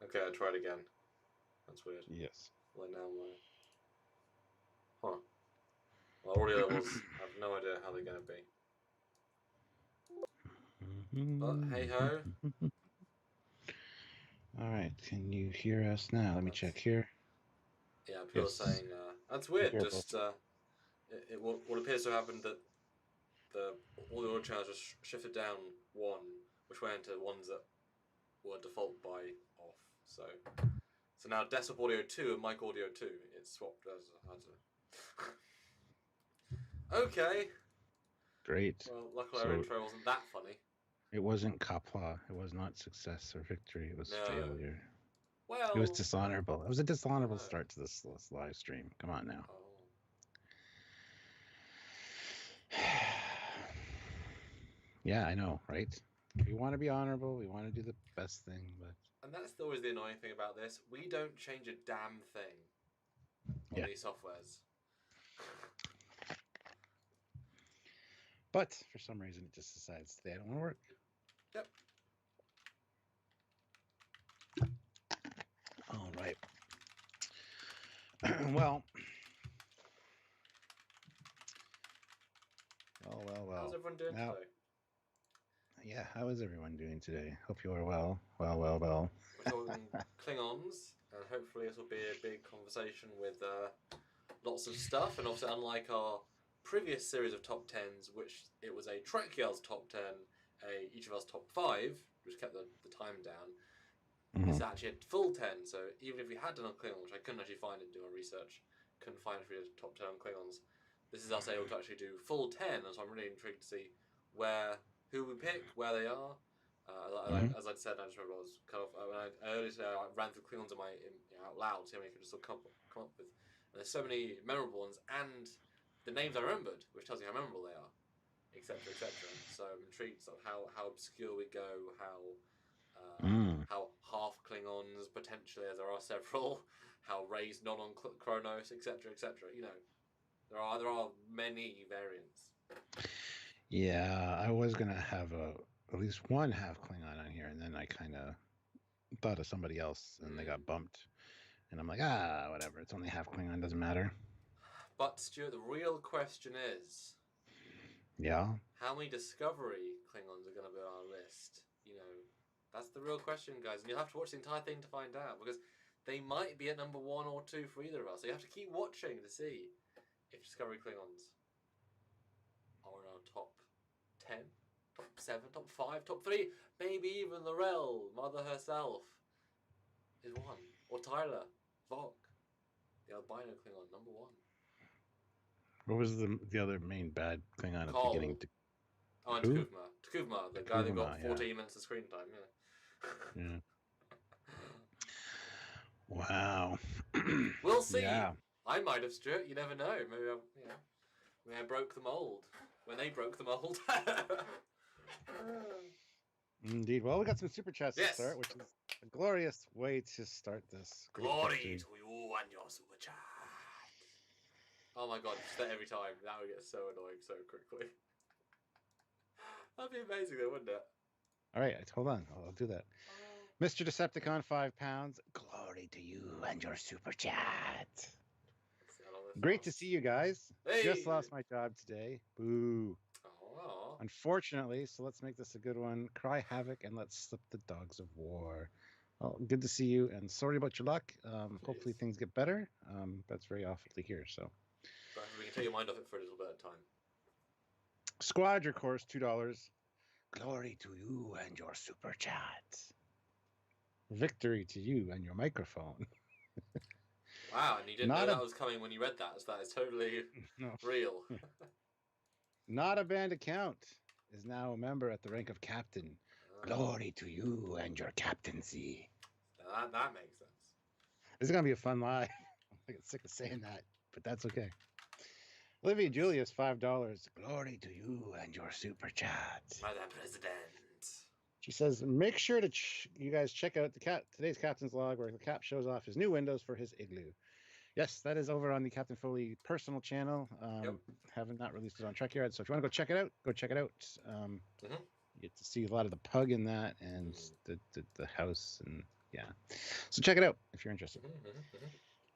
Okay, I tried again. That's weird. Yes. Well, now my... Huh. Well, audio levels, I have no idea how they're going to be. But hey-ho. All right, can you hear us now? Let me check here. Yeah, people are saying, that's weird, just, what appears to have happened that all the audio channels just shifted down one, which went into ones that were default by off, so now desktop audio 2 and mic audio 2, it's swapped as Okay. Great. Well, luckily our intro wasn't that funny. It wasn't QAPLA. It was not success or victory. It was failure. Well, it was dishonorable. It was a dishonorable start to this live stream. Come on now. Oh. Yeah, I know, right? We want to be honorable. We want to do the best thing, but... And that's always the annoying thing about this. We don't change a damn thing on these softwares. But for some reason, it just decides they don't want to work. Yep. All right. Well. How's everyone doing today? Yeah, how is everyone doing today? Hope you are well. Well. We're talking Klingons, and hopefully this will be a big conversation with lots of stuff. And obviously, unlike our previous series of top 10s, which it was a Trekyards top 10, each of us top 5, which kept the time down. It's actually a full 10, so even if we had done a Klingon, which I couldn't actually find in doing research, couldn't find if we did a top 10 on Klingons, this is us able to actually do full 10, and so I'm really intrigued to see who we pick, where they are. As I'd said, I just remember I was cut off. Earlier today, I ran through Klingons out loud, see how many I could just sort of come up with. And there's so many memorable ones, and the names I remembered, which tells you how memorable they are, etc., etc. So I'm intrigued sort of how obscure we go, how half Klingons potentially, as there are several, how raised not on Kronos, etc., etc. You know, there are many variants. Yeah, I was gonna have at least one half Klingon on here, and then I kind of thought of somebody else, and they got bumped, and I'm like, whatever. It's only half Klingon, doesn't matter. But Stuart, the real question is, how many Discovery Klingons are going to be on our list? You know, that's the real question, guys, and you'll have to watch the entire thing to find out, because they might be at number 1 or 2 for either of us. So you have to keep watching to see if Discovery Klingons are in our top 10, top 7, top 5, top 3, maybe even Lorel, Mother herself, is 1. Or Tyler, Vok, the albino Klingon, number 1. What was the other main bad Klingon at the beginning? And Takuvma, the guy that got 14 minutes of screen time, yeah. Wow. We'll see. Yeah. I might have, Stuart. You never know. Maybe I broke the mold when they broke the mold. Indeed. Well, we got some super chats to start, which is a glorious way to start this. Glory to you and your super chat. Oh my god, just that every time. That would get so annoying so quickly. That'd be amazing though, wouldn't it? All right, hold on. I'll do that. Mr. Decepticon, £5. Glory to you and your super chat. Great to see you guys. Hey. Just lost my job today. Boo. Aww. Unfortunately, so let's make this a good one. Cry havoc and let's slip the dogs of war. Well, good to see you, and sorry about your luck. Hopefully things get better. That's very awfully here. So we can take your mind off it for a little bit of time. Squadra course, $2. Glory to you and your super chat. Victory to you and your microphone. Wow, and you didn't know that was coming when you read that, so that is totally real. Not a banned account is now a member at the rank of captain. Glory to you and your captaincy. That makes sense. This is going to be a fun live. I get sick of saying that, but that's okay. Olivia Julius, $5. Glory to you and your super chat. Madam President. She says, make sure to you guys check out today's Captain's Log, where the Cap shows off his new windows for his igloo. Yes, that is over on the Captain Foley personal channel. Haven't not released it on Trekyards, so if you want to go check it out, go check it out. You get to see a lot of the pug in that, and the house, and Yeah. So check it out if you're interested.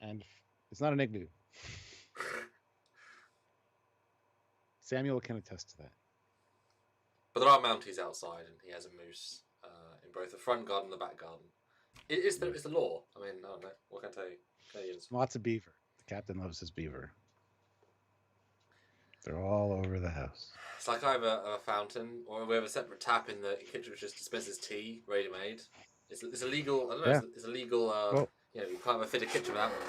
And it's not an igloo. Samuel can attest to that. But there are mounties outside, and he has a moose in both the front garden and the back garden. It's the law. I mean, I don't know. What can I tell you? Canadians. Lots of beaver. The captain loves his beaver. They're all over the house. It's like I have a fountain, or we have a separate tap in the kitchen which just dispenses tea, ready-made. It's illegal. I don't know. Yeah. It's illegal. Well, you can't have a fit a kitchen without one.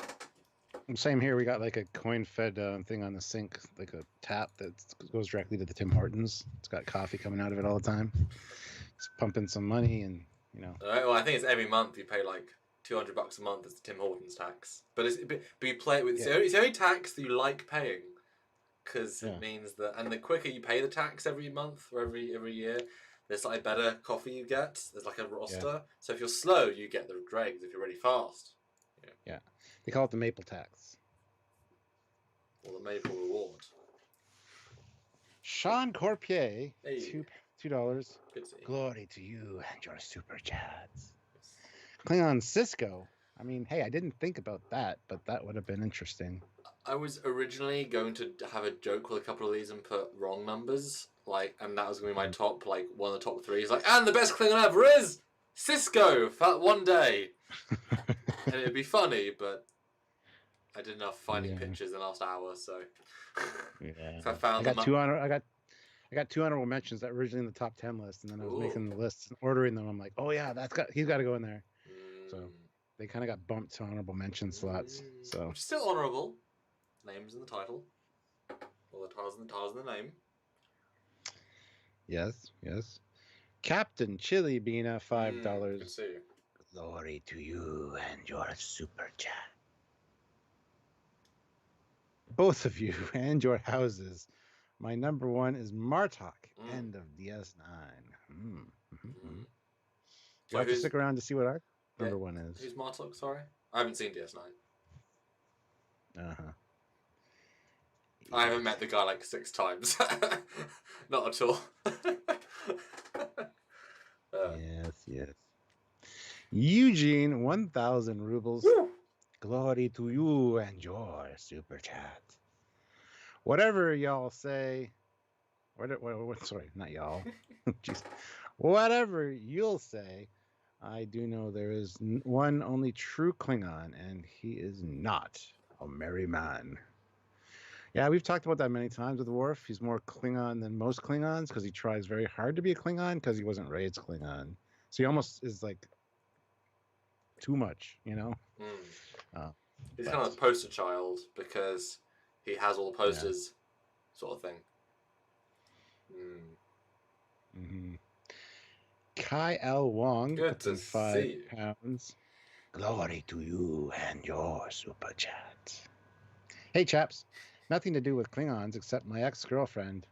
Same here. We got like a coin-fed thing on the sink, like a tap that goes directly to the Tim Hortons. It's got coffee coming out of it all the time. It's pumping some money, and Well, I think it's every month you pay like $200 a month as the Tim Hortons tax. But you play it with it's the only tax that you like paying, because it means that, and the quicker you pay the tax every month or every year, there's like better coffee you get. There's like a roster. Yeah. So if you're slow, you get the dregs. If you're really fast, yeah. They call it the maple tax. Or the maple reward. Sean Corpier, $2. Glory to you and your super chats. Klingon Cisco. I mean, hey, I didn't think about that, but that would have been interesting. I was originally going to have a joke with a couple of these and put wrong numbers, and that was going to be my top, one of the top 3. Like, and the best Klingon ever is Cisco for one day. And it'd be funny, but I did enough finding pictures in the last hour, so so I found I got 2 honorable mentions that were originally in the top 10 list, and then I was making the lists and ordering them. I'm like, oh yeah, he's got to go in there. So they kind of got bumped to honorable mention slots. So which is still honorable. Names in the title. Well, the title's in the name. Yes. Captain Chili Beana, $5. Good to see you. Glory to you and your super chat. Both of you and your houses. My number 1 is Martok, end of DS9. You have to stick around to see what our number 1 is. Who's Martok, sorry? I haven't seen DS9. Uh-huh. I haven't met the guy like 6 times. Not at all. Yes. Eugene, 1,000 rubles. Woo! Glory to you and your super chat. Whatever y'all say, sorry, not y'all. Jeez. Whatever you'll say, I do know there is one only true Klingon, and he is not a merry man. Yeah, we've talked about that many times with Worf. He's more Klingon than most Klingons because he tries very hard to be a Klingon because he wasn't raised Klingon. So he almost is like too much, He's kind of a poster child because he has all the posters, sort of thing. Kai L. Wong, good to see £5. Glory to you and your super chat. Hey, chaps. Nothing to do with Klingons except my ex-girlfriend.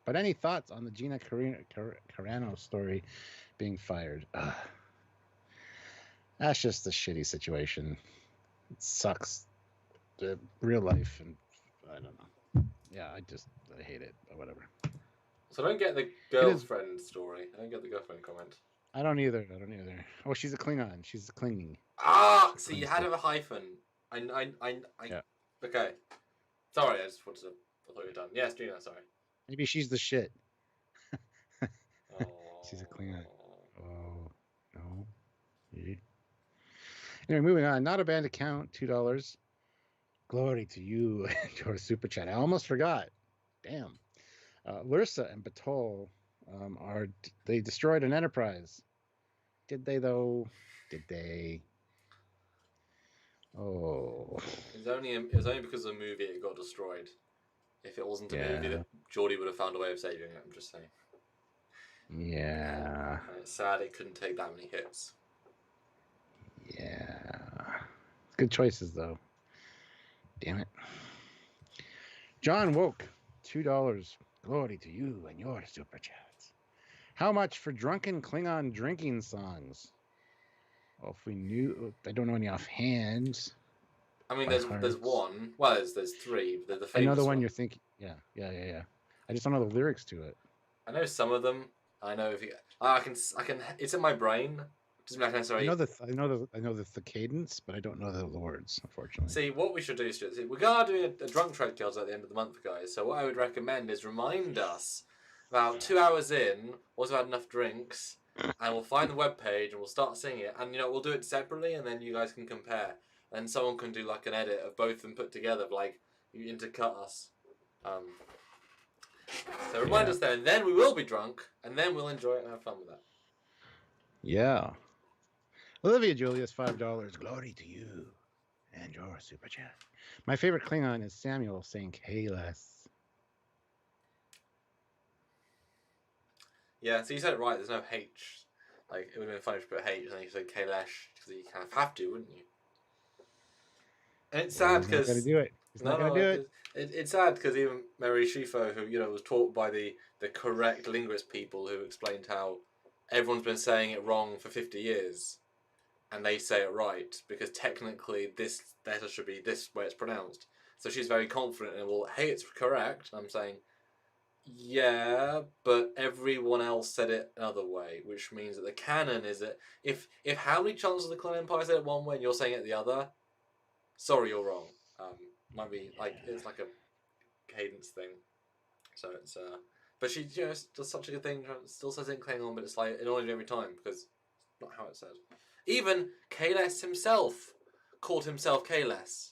But any thoughts on the Gina Carano story being fired? That's just a shitty situation. It sucks. Real life, and I don't know. Yeah, I hate it, but whatever. So I don't get the girlfriend story. I don't get the girlfriend comment. I don't either. Oh, she's a Klingon. She's clinging. So you had a hyphen. Yeah. Okay. Sorry, I thought you were done. Yes, Gina, sorry. Maybe she's the shit. She's a Klingon. Oh, no. Yeah. Anyway, moving on. Not a band account, $2. Glory to you and your super chat. I almost forgot. Damn. Lursa and Batol they destroyed an Enterprise. Did they, though? Did they? Oh. It was only because of the movie it got destroyed. If it wasn't a movie, that Geordie would have found a way of saving it, I'm just saying. Yeah. And it's sad it couldn't take that many hits. Yeah. Good choices, though. Damn it. John Woke, $2. Glory to you and your super chats. How much for drunken Klingon drinking songs? Well, if we knew, I don't know any offhand. I mean, there's one. Well, there's 3. They're the famous. I know the one you're thinking. Yeah. I just don't know the lyrics to it. I know some of them. I know I can. It's in my brain Doesn't have to necessarily. I know the cadence, but I don't know the words, unfortunately. See, what we should do, Stuart, we're going to do a drunk Trekyards at the end of the month, guys. So what I would recommend is remind us about 2 hours in, once we've had enough drinks, and we'll find the webpage and we'll start singing it. And, we'll do it separately, and then you guys can compare. And someone can do, like, an edit of both of them put together, like, you intercut us. So remind us then, and then we will be drunk, and then we'll enjoy it and have fun with that. Yeah. Olivia Julius, $5. Glory to you and your super chat. My favorite Klingon is Samuel saying Kalis. Yeah, so you said it right, there's no H. Like, it would have been funny if you put H and then you said Kailash, because you kind of have to, wouldn't you? And it's sad because... He's not going to do it. He's not going to do it. It's sad because even Mary Shifo, who, was taught by the correct linguist people who explained how everyone's been saying it wrong for 50 years, and they say it right, because technically this letter should be this way it's pronounced. So she's very confident and hey, it's correct. And I'm saying, yeah, but everyone else said it another way, which means that the canon is that if how many chants of the Klingon Empire said it one way and you're saying it the other, sorry, you're wrong. Might be like it's like a cadence thing. So it's but she does such a good thing. Still says it in Klingon, but it's like it annoys me every time because it's not how it's said. Even Kalis himself called himself Kalis.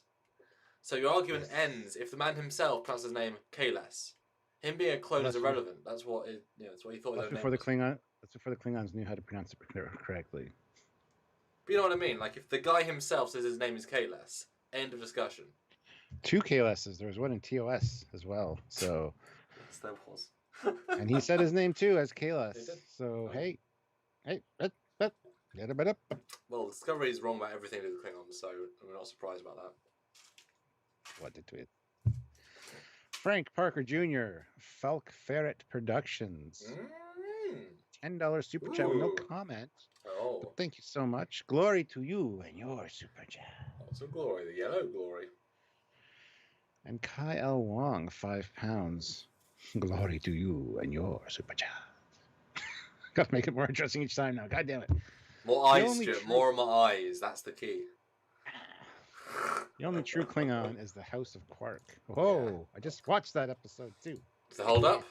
So your argument ends if the man himself pronounces his name Kalis. Him being a clone is irrelevant. That's what it. That's what he thought. That's before the Klingon. That's before the Klingons knew how to pronounce it correctly. But you know what I mean? Like if the guy himself says his name is Kalis, end of discussion. 2 Kalises. There was one in TOS as well. So. Yes, there was. And he said his name too as Kalis. So hey. Well, Discovery is wrong about everything to do with Klingons, so I'm not surprised about that. What did tweet? Frank Parker Jr., Falk Ferret Productions. $10 super chat with no comment. Oh. But thank you so much. Glory to you and your super chat. Lots of glory, the yellow glory. And Kai L. Wong, £5. Glory to you and your super chat. Gotta make it more interesting each time now. God damn it. More eyes, Stuart. More of my eyes. That's the key. The only true Klingon is the House of Quark. Whoa! Yeah. I just watched that episode too. Is the hold up?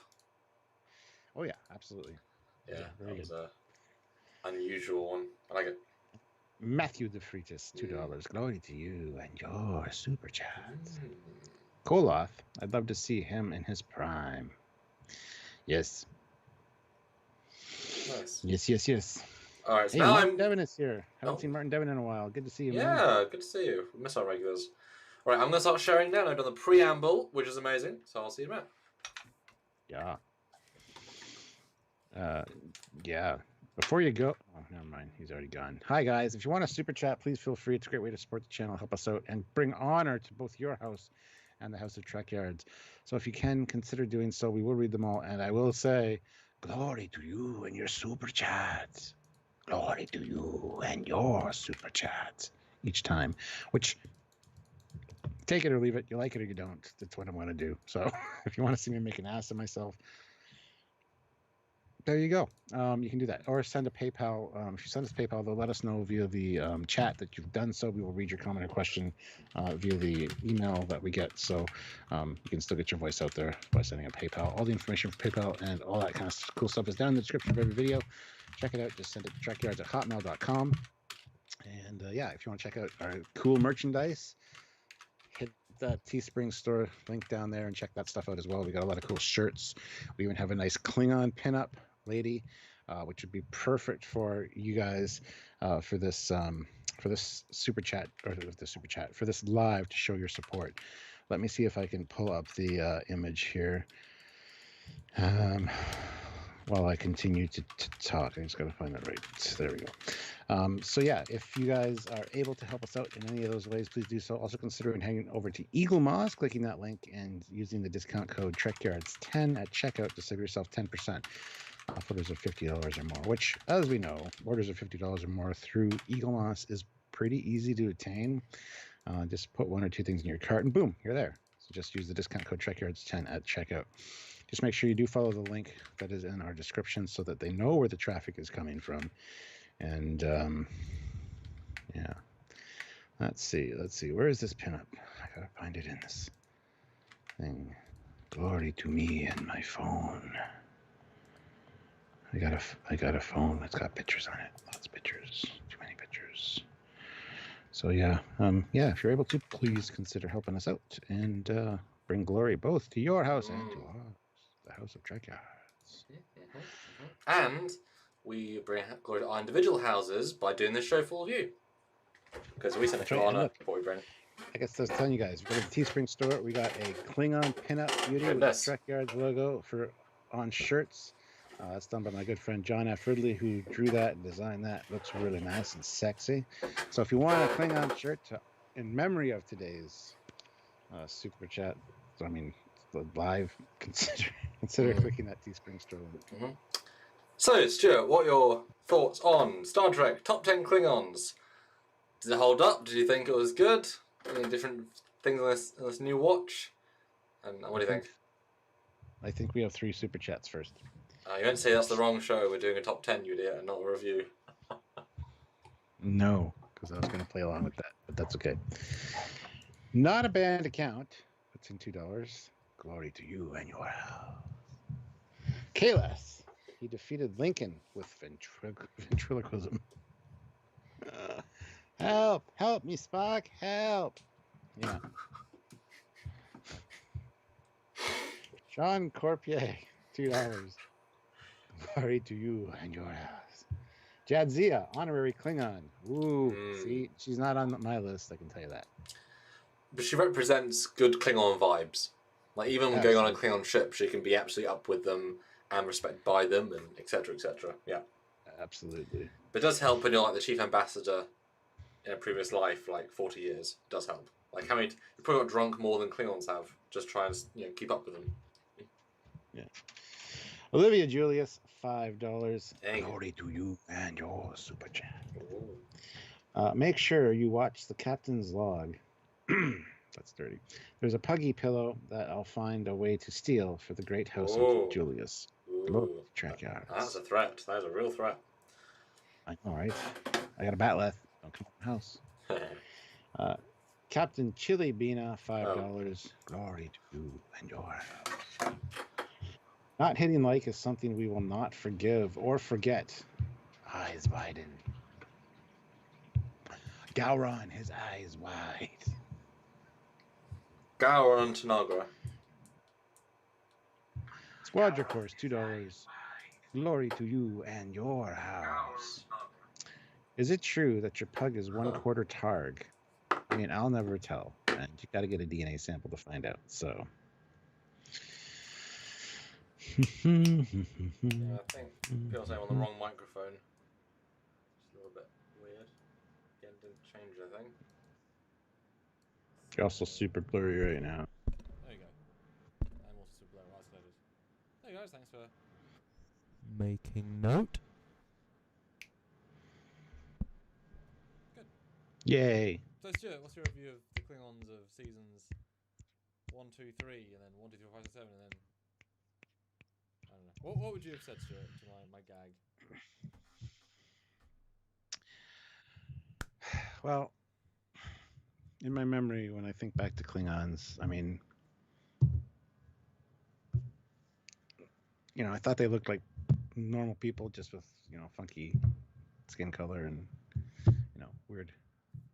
Oh yeah, absolutely. Yeah, that was a unusual one. I like it. Matthew DeFreitas, $2. Glory to you and your super chat. Koloth, I'd love to see him in his prime. Yes. Nice. Yes. All right, so hey, now Martin Devon is here. Haven't seen Martin Devon in a while. Good to see you, man. Yeah, good to see you. We miss our regulars. All right, I'm going to start sharing now. I've done the preamble, which is amazing, so I'll see you around. Yeah. Before you go... Oh, never mind. He's already gone. Hi, guys. If you want a super chat, please feel free. It's a great way to support the channel, help us out, and bring honor to both your house and the House of Trekyards. So if you can, consider doing so. We will read them all, and I will say, glory to you and your super chats. Glory to you and your super chats each time, which take it or leave it. You like it or you don't. That's what I'm going to do. So if you want to see me make an ass of myself, there you go. You can do that or send a PayPal. If you send us PayPal, they'll let us know via the chat that you've done so. We will read your comment or question via the email that we get. So you can still get your voice out there by sending a PayPal. All the information for PayPal and all that kind of cool stuff is down in the description of every video. Check it out. Just send it to trekyards@hotmail.com. And yeah, if you want to check out our cool merchandise, hit the Teespring store link down there and check that stuff out as well. We got a lot of cool shirts. We even have a nice Klingon pinup lady, which would be perfect for you guys for this super chat for this live to show your support. Let me see if I can pull up the image here. While I continue to talk, I just got to find that right. There we go. So yeah, if you guys are able to help us out in any of those ways, please do so. Also considering heading over to Eagle Moss, clicking that link and using the discount code Trekyards10 at checkout to save yourself 10% off orders of $50 or more, which, as we know, orders of $50 or more through Eagle Moss is pretty easy to attain. Just put 1 or 2 things in your cart and boom, you're there. So just use the discount code Trekyards10 at checkout. Just make sure you do follow the link that is in our description so that they know where the traffic is coming from. And yeah, let's see. Where is this pinup? I gotta find it in this thing. Glory to me and my phone. I got a phone that's got pictures on it. Lots of pictures. Too many pictures. So yeah, if you're able to, please consider helping us out and bring glory both to your house and to ours, the house of Trekyards. And we bring glory to our individual houses by doing this show for all of you. Because we send a honor for you, Brent. I guess I was telling you guys, we go to the Teespring store. We got a Klingon pinup beauty with the Trekyards logo on shirts. That's done by my good friend John F. Ridley, who drew that and designed that. Looks really nice and sexy. So if you want a Klingon shirt in memory of today's super chat, live, consider clicking that Teespring store link. So, Stuart, what are your thoughts on Star Trek Top 10 Klingons? Did it hold up? Did you think it was good? Any different things on this new watch? And what do you think? I think we have 3 super chats first. You won't say that's the wrong show. We're doing a top 10, you idiot, and not a review. No, because I was going to play along with that, but that's okay. Not a banned account. Puts in $2. Glory to you and your house. Kalas. He defeated Lincoln with ventriloquism. Help me, Spock. Help. Yeah. Sean Corpier, $2. Glory to you and your house. Jadzia, honorary Klingon. Ooh, see, she's not on my list, I can tell you that. But she represents good Klingon vibes. Like, even when going on a Klingon ship, she can be absolutely up with them and respected by them, and etc., etc. Yeah. Absolutely. But it does help when you're like the chief ambassador in a previous life, like 40 years. It does help. Like, how many... You probably got drunk more than Klingons have. Just try and, keep up with them. Yeah. Olivia Julius, $5. Glory to you and your super chat. Make sure you watch the captain's log. That's dirty. There's a puggy pillow that I'll find a way to steal for the great house of Julius. Trekyards. That's a threat. That is a real threat. I know, right? I got a batleth. Don't come to my house. Captain Chili Bina, $5. Glory to you and your house. Not hitting like is something we will not forgive or forget. Eyes widen. Gowron, his eyes wide. Gowron Tanagra. Squadra Course, $2. Glory to you and your house. Is it true that your pug is 1/4 Targ? I mean, I'll never tell. And you got to get a DNA sample to find out. So. Yeah, I think people say I'm on the wrong microphone. It's a little bit weird. Again, didn't change anything. You're also super blurry right now. There you go. I'm also super blurry isolated. Hey guys, thanks for making note. Good. Yay. So Stuart, what's your review of the Klingons of seasons 1, 2, 3, and then 1, 2, 3, 4, 5, 6, 7, and then I don't know. What would you have said, Stuart, to my gag? Well, in my memory, when I think back to Klingons, I mean, I thought they looked like normal people, just with, funky skin color and, weird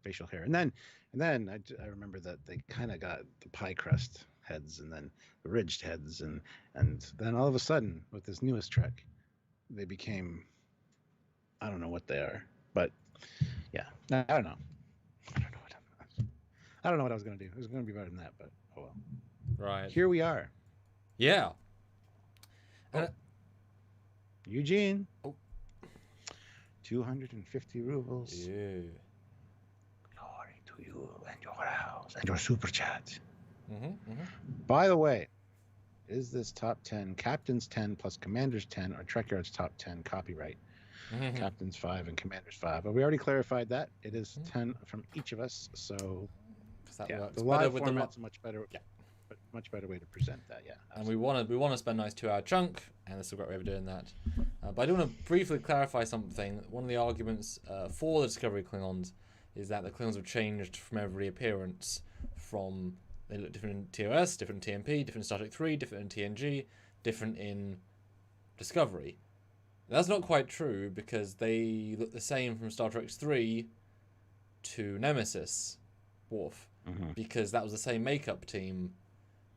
facial hair. And then I remember that they kind of got the pie crust heads and then the ridged heads. And then all of a sudden, with this newest Trek, they became, I don't know what they are, but yeah, I don't know. I don't know what I was going to do. It was going to be better than that, but oh well. Right. Here we are. Yeah. Eugene. 250 rubles. Yeah. Glory to you and your house and your super chat. By the way, is this top 10 Captain's 10 plus Commander's 10 or Trekyards top 10 copyright? Captain's 5 and Commander's 5. But we already clarified that. It is 10 from each of us, so... That yeah, works the live with format's much better. Yeah. But much better way to present that. Yeah, and we want to spend a nice 2-hour chunk, and this is a great way of doing that. But I do want to briefly clarify something. One of the arguments for the Discovery Klingons is that the Klingons have changed from every appearance. From they look different in TOS, different in TMP, different in Star Trek 3, different in TNG, different in Discovery. That's not quite true because they look the same from Star Trek 3 to Nemesis, Worf, because that was the same makeup team.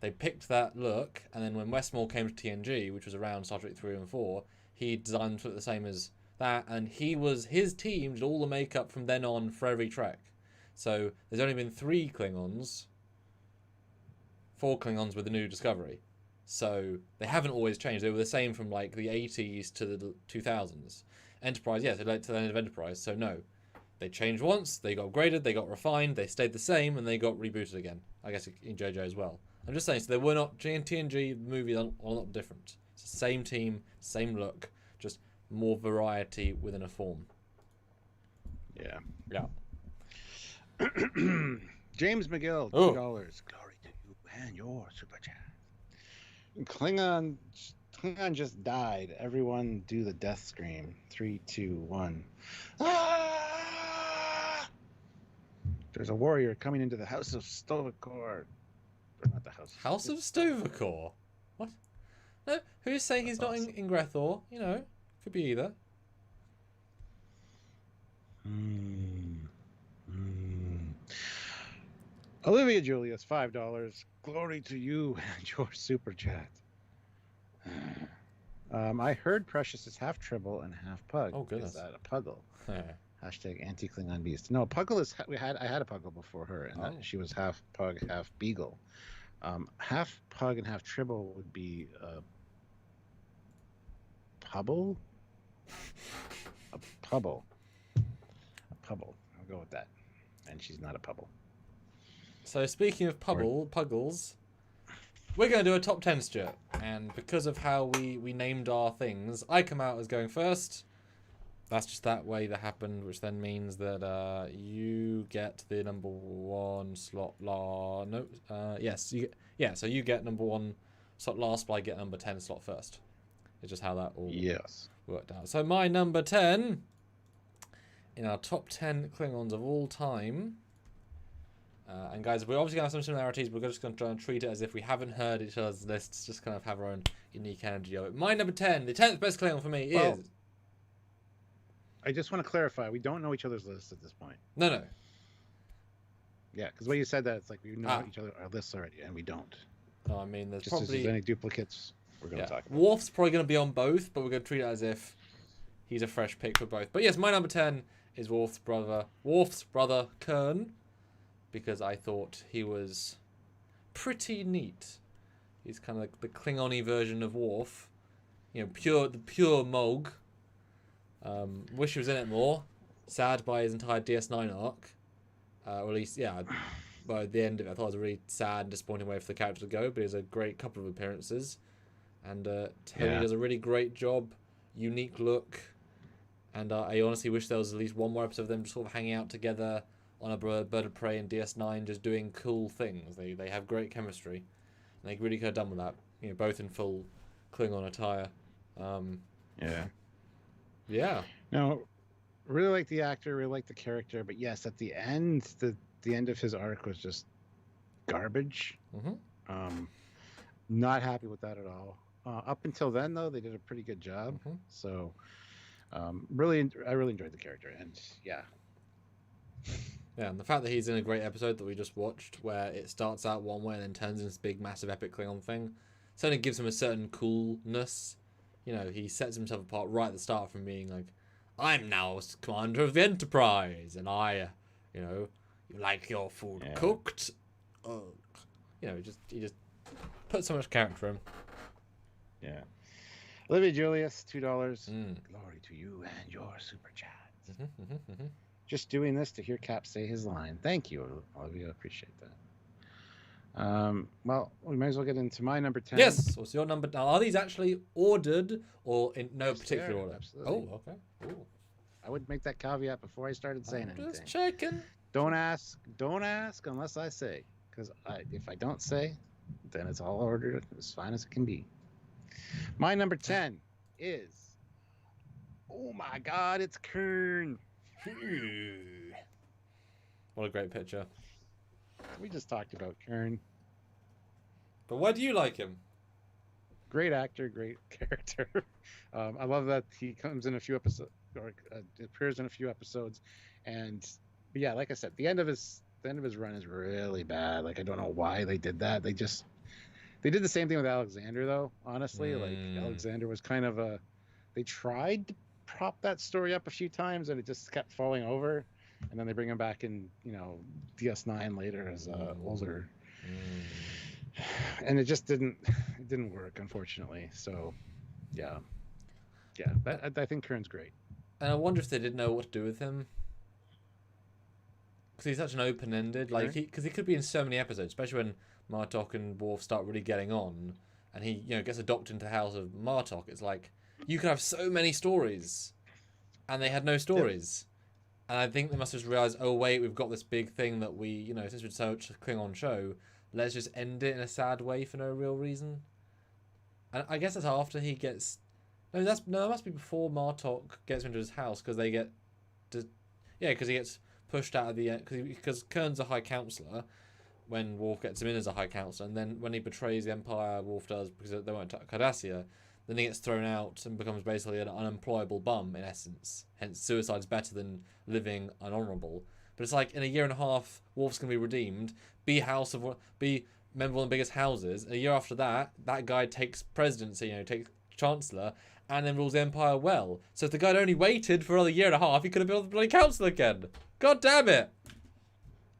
They picked that look, and then when Westmore came to TNG, which was around Star Trek 3 and 4, he designed to look the same as that, and his team did all the makeup from then on for every Trek. So there's only been 4 Klingons with the new Discovery. So they haven't always changed. They were the same from like the 80s to the 2000s. Enterprise, yes, it led to the end of Enterprise. So no, they changed once, they got upgraded, they got refined, they stayed the same, and they got rebooted again. I guess in JJ as well. I'm just saying, so they were not, TNG movies are a lot different. It's the same team, same look, just more variety within a form. Yeah. Yeah. James McGill, $2. Oh. Glory to you and your super chat. Klingon just died. Everyone do the death scream. 3, 2, 1. Ah! There's a warrior coming into the house of Stovokor. Or not the house. House of Stovokor? What? No, who's saying he's not in Grethor? You know, could be either. Olivia Julius, $5. Glory to you and your super chat. I heard Precious is half Tribble and half Pug. Oh, goodness. Is that a Puggle? Hashtag anti-Klingon beast. No, Puggle is. I had a Puggle before her, and she was half Pug, half Beagle. Half Pug and half Tribble would be Pubble. A Pubble. I'll go with that. And she's not a Pubble. So speaking of Puggles, we're going to do a top 10, Stuart. And because of how we named our things, I come out as going first. That's just that way that happened, which then means that you get the number 1 slot so you get number 1 slot last, but I get number 10 slot first. It's just how that all worked out. So my number 10 in our top 10 Klingons of all time. And guys, we're obviously going to have some similarities, but we're just going to try and treat it as if we haven't heard each other's lists, just kind of have our own unique energy of it. My number 10, the 10th best Klingon for me is... I just want to clarify, we don't know each other's lists at this point. No. Yeah, because when you said that, it's like we know each other our lists already, and we don't. No, I mean, there's just probably... if there's any duplicates, we're going to talk about. Worf's probably going to be on both, but we're going to treat it as if he's a fresh pick for both. But yes, my number 10 is Worf's brother Kern, because I thought he was pretty neat. He's kind of like the Klingon-y version of Worf. You know, the pure Mog. Wish he was in it more. Sad by his entire DS9 arc. Or at least, by the end of it, I thought it was a really sad and disappointing way for the character to go, but it was a great couple of appearances. And Tony does a really great job, unique look. And I honestly wish there was at least one more episode of them just sort of hanging out together on a bird of prey in DS9, just doing cool things. They have great chemistry. And they really could have done with that. You know, both in full Klingon attire. Yeah. No, really like the actor, really like the character, but yes, at the end, the end of his arc was just garbage. Not happy with that at all. Up until then, though, they did a pretty good job. So, I really enjoyed the character, and yeah, and the fact that he's in a great episode that we just watched, where it starts out one way and then turns into this big, massive, epic Klingon thing, certainly gives him a certain coolness. You know, he sets himself apart right at the start from being like, I'm now commander of the Enterprise, and you like your food cooked. He just put so much character in. Yeah. Olivia Julius, $2. Glory to you and your super chat. Just doing this to hear Cap say his line. Thank you, Olivia. Appreciate that. Well, we might as well get into my number 10. Yes. What's your number? Now, are these actually ordered or in no particular order? Absolutely. Oh, okay. Ooh. I would make that caveat before I started saying anything. Just checking. Don't ask unless I say. Because if I don't say, then it's all ordered as fine as it can be. My number 10 is, oh my God, it's Kern. What a great picture. We just talked about Kern. But why do you like him? Great actor, great character. I love that he comes in a few episodes, or appears in a few episodes, but yeah, like I said, the end of his run is really bad. Like, I don't know why they did that. They did the same thing with Alexander, though. Honestly, like, Alexander was kind of they tried to prop that story up a few times, and it just kept falling over. And then they bring him back in, DS9 later as older. And it just didn't work, unfortunately. So, yeah. I think Kern's great. And I wonder if they didn't know what to do with him, because he's such an open-ended, like, because he could be in so many episodes, especially when Martok and Worf start really getting on, and he gets adopted into the house of Martok. It's like you could have so many stories, and they had no stories. And I think they must just realize, oh wait, we've got this big thing that we, since we're such a Klingon show, let's just end it in a sad way for no real reason. And I guess that's after he gets. No, that must be before Martok gets into his house, because they get, because he gets pushed out of the because Kern's a High Counselor when Worf gets him in as a High Counselor, and then when he betrays the Empire, Worf does, because they won't attack Cardassia, then he gets thrown out and becomes basically an unemployable bum in essence. Hence, suicide's better than living unhonourable. But it's like in a year and a half, Worf's gonna be redeemed, be member of one of the biggest houses. And a year after that, that guy takes presidency, takes Chancellor, and then rules the Empire well. So if the guy only waited for another year and a half, he could have been the bloody Council again. God damn it!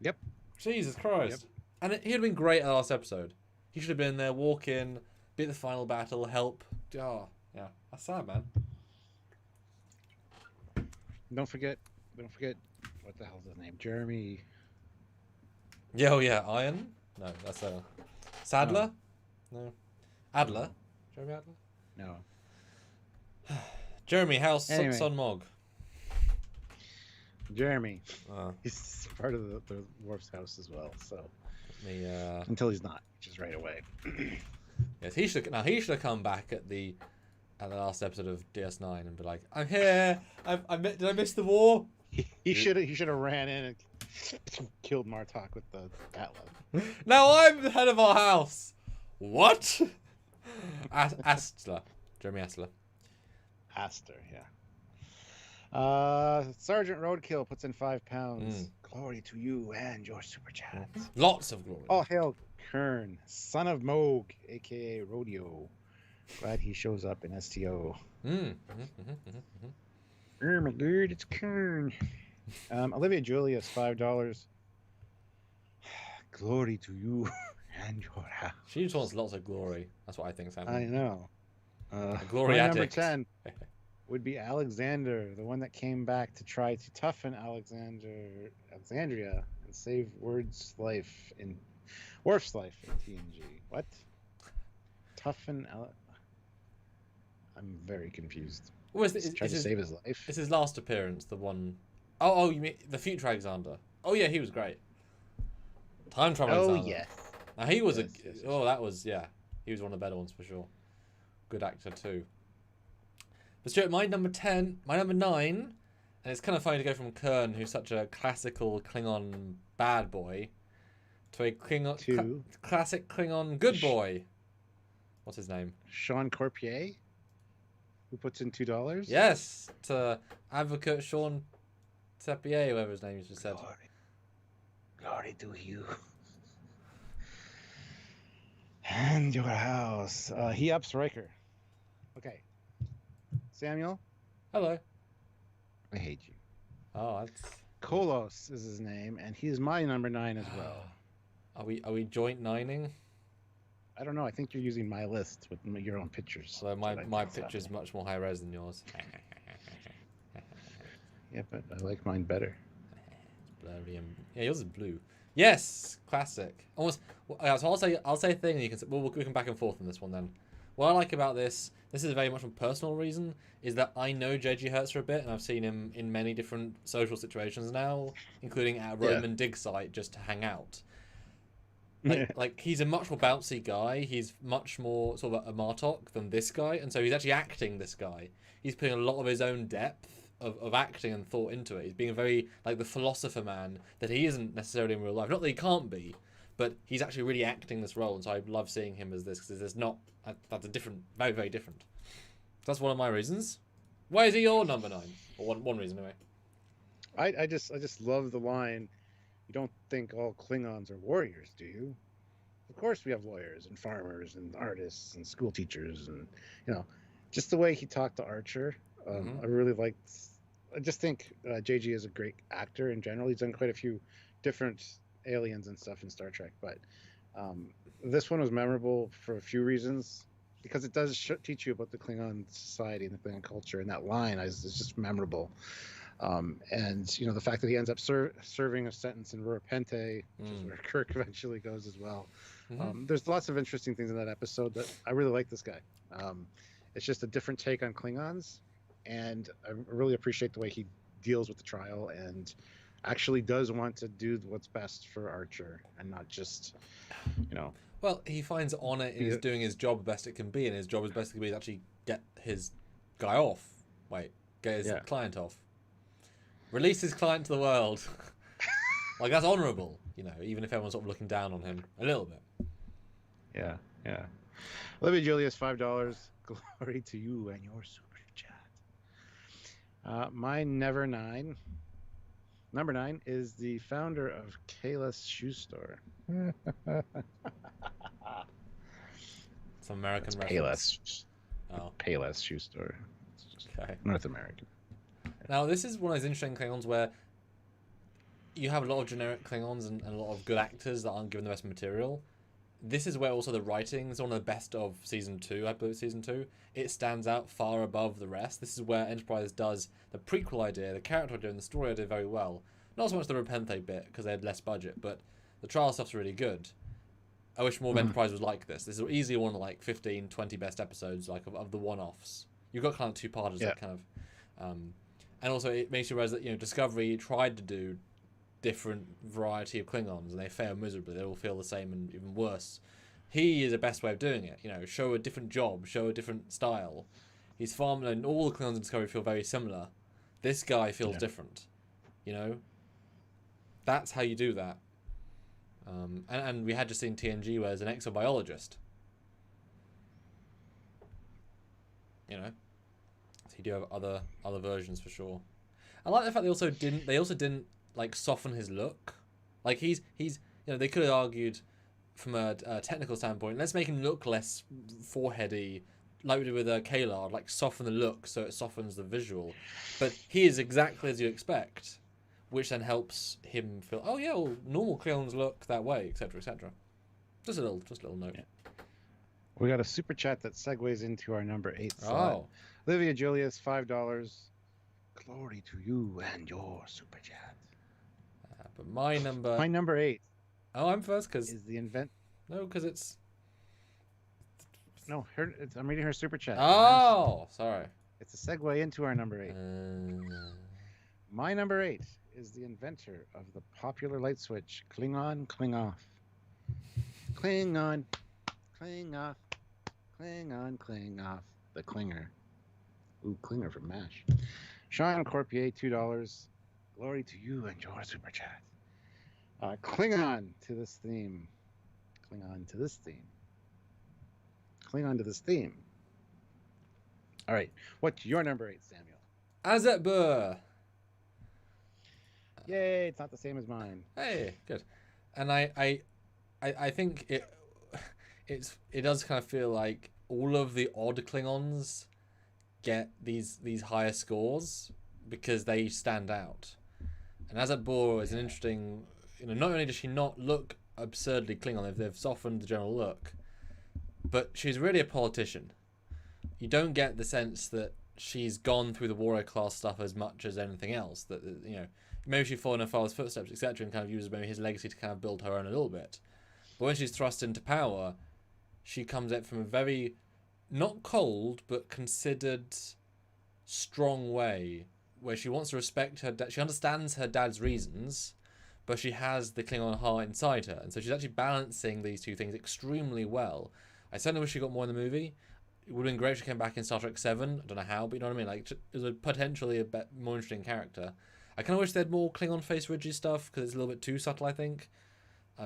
Yep. Jesus Christ. Yep. And he'd have been great at the last episode. He should have been there, walk in, be at the final battle, help. Oh, yeah. That's sad, man. Don't forget, what the hell's his name? Jeremy. Yeah, oh yeah, Iron? No, that's Sadler? No. Adler? Jeremy Adler? No. Jeremy House, Anyway. Son Mog. Jeremy. He's part of the Worf's house as well, so. Until he's not, which is right away. Yes, he should have come back at the last episode of DS9 and be like, "I'm here. Did I miss the war?" He should have ran in and killed Martok with the ATLA. Now I'm the head of our house. What? Astler, Jeremy Astler. Aster, yeah. Sergeant Roadkill puts in £5. Glory to you and your super chats. Lots of glory. All hail Kern, son of Moog, aka Rodeo. Glad he shows up in STO. Oh my god, it's Kern. Olivia Julius, $5. Glory to you and your house. She just wants lots of glory. That's what I think, Sam. I know. Glory addict. Number 10 would be Alexander, the one that came back to try to toughen Alexandria and save Worf's life in TNG. What? Toughen I'm very confused. Well, Try to save his life. It's his last appearance, the one. Oh, you mean the future Alexander? Oh yeah, he was great. Time travel Alexander. Oh yes. Now he was that was he was one of the better ones for sure. Good actor too. But Stuart, my number 9, and it's kind of funny to go from Kern, who's such a classical Klingon bad boy, to a Klingon classic Klingon good boy. What's his name? Sean Corpier, who puts in $2. Yes, to Advocate Sean Sepier, whoever his name is, just said. Glory to you. And your house. He ups Riker. Okay. Samuel? Hello. I hate you. Oh, that's... Kolos is his name, and he's my number 9 as well. Are we joint nining? I don't know. I think you're using my list with your own pictures. So my picture's much more high res than yours. Yeah, but I like mine better. It's blurry and... Yeah, yours is blue. Yes, classic. Almost. So I'll say a thing. And you can. We can back and forth on this one then. What I like about this is very much a personal reason, is that I know J.G. Hertz a bit, and I've seen him in many different social situations now, including at a Roman dig site just to hang out. Like he's a much more bouncy guy. He's much more sort of a Martok than this guy, and so he's actually acting this guy. He's putting a lot of his own depth of acting and thought into it. He's being very like the philosopher man that he isn't necessarily in real life. Not that he can't be, but he's actually really acting this role, and so I love seeing him as this because there's not that's a different, very very different. So that's one of my reasons. Why is he your number 9? Or one reason anyway. I just love the line. You don't think all Klingons are warriors, do you? Of course we have lawyers and farmers and artists and school teachers, and just the way he talked to Archer. I really liked. I just think JG is a great actor in general. He's done quite a few different aliens and stuff in Star Trek, but this one was memorable for a few reasons, because it does teach you about the Klingon society and the Klingon culture, and that line is just memorable. And the fact that he ends up serving a sentence in Rurapente, which is where Kirk eventually goes as well. There's lots of interesting things in that episode that I really like this guy. It's just a different take on Klingons, and I really appreciate the way he deals with the trial and actually does want to do what's best for Archer and not just, Well, he finds honor in doing his job best it can be, and his job as best it can be is actually get his guy off. Get his client off. Release his client to the world. Like, that's honourable, even if everyone's sort of looking down on him a little bit. Yeah. Olivia Julius, $5. Glory to you and your super chat. My number 9 is the founder of Kayla's Shoe Store. It's an American reference. Payless Shoe Store. It's just North American. Now, this is one of those interesting Klingons where you have a lot of generic Klingons and a lot of good actors that aren't given the best material. This is where also the writing is one of the best of season 2, I believe season 2. It stands out far above the rest. This is where Enterprise does the prequel idea, the character idea, and the story idea very well. Not so much the Repenthe bit, because they had less budget, but the trial stuff's really good. I wish more of Enterprise was like this. This is easily one of like 15, 20 best episodes of the one-offs. You've got kind of two-parters that kind of... and also it makes you realize that, Discovery tried to do different variety of Klingons, and they fail miserably. They all feel the same and even worse. He is the best way of doing it. Show a different job, show a different style. He's far, and all the Klingons in Discovery feel very similar. This guy feels different. That's how you do that. And we had just seen TNG where there's an exobiologist. So you do have other versions for sure. I like the fact they also didn't like soften his look. Like he's they could have argued from a technical standpoint, let's make him look less foreheady, like we did with Kalar, like soften the look so it softens the visual. But he is exactly as you expect, which then helps him feel, normal Klingons look that way, etc., etc. Just a little note. Yeah. We got a super chat that segues into our number 8 slot. Olivia Julius, $5. Glory to you and your super chat. But my number 8. Oh, I'm first because is the invent. No, because it's. No, I'm reading her super chat. Oh, sorry. It's a segue into our number 8. My number 8 is the inventor of the popular light switch, Klingon, Kling off. Klingon, Kling off. Klingon, Kling off. The Klinger. Ooh, Klinger from MASH. Sean Corpier, $2. Glory to you and your super chat. Klingon to this theme. Klingon to this theme. Klingon to this theme. All right. What's your number 8, Samuel? Azet Burr. Yay, it's not the same as mine. Hey, good. And I think it does kind of feel like all of the odd Klingons get these higher scores because they stand out. And Azet Burr is an interesting, not only does she not look absurdly Klingon, they've softened the general look, but she's really a politician. You don't get the sense that she's gone through the warrior class stuff as much as anything else. That maybe she followed in her father's footsteps, etc., and kind of uses maybe his legacy to kind of build her own a little bit. But when she's thrust into power, she comes at it from a very not cold but considered strong way, where she wants to respect her dad. She understands her dad's reasons, but she has the Klingon heart inside her, and so she's actually balancing these two things extremely well. I certainly wish she got more in the movie. It would have been great if she came back in Star Trek 7. I don't know how, but you know what I mean? Like, it was potentially a more interesting character. I kind of wish they had more Klingon face ridgy stuff, because it's a little bit too subtle, I think.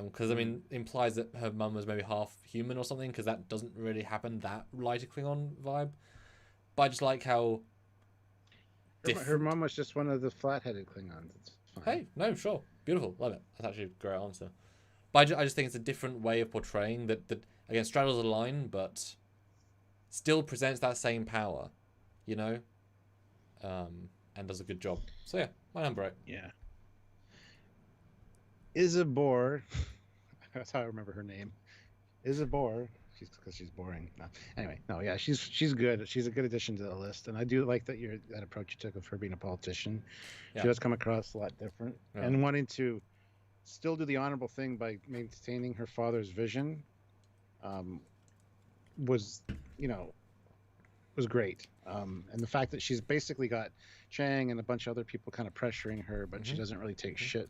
Because, I mean, it implies that her mum was maybe half human or something, because that doesn't really happen, that lighter Klingon vibe. But I just like how... Her mum was just one of the flat-headed Klingons. It's fine. Hey, no, sure. Beautiful. Love it. That's actually a great answer. But I just think it's a different way of portraying that again, straddles a line, but still presents that same power, you know? And does a good job. So yeah, my number 8. Yeah. Isabor, that's how I remember her name. Isabor, because she's boring. No. Anyway, no, yeah, she's good. She's a good addition to the list, and I do like that that approach you took of her being a politician. Yeah. She does come across a lot different, and wanting to still do the honorable thing by maintaining her father's vision. Was great. And the fact that she's basically got Chang and a bunch of other people kind of pressuring her, but she doesn't really take shit.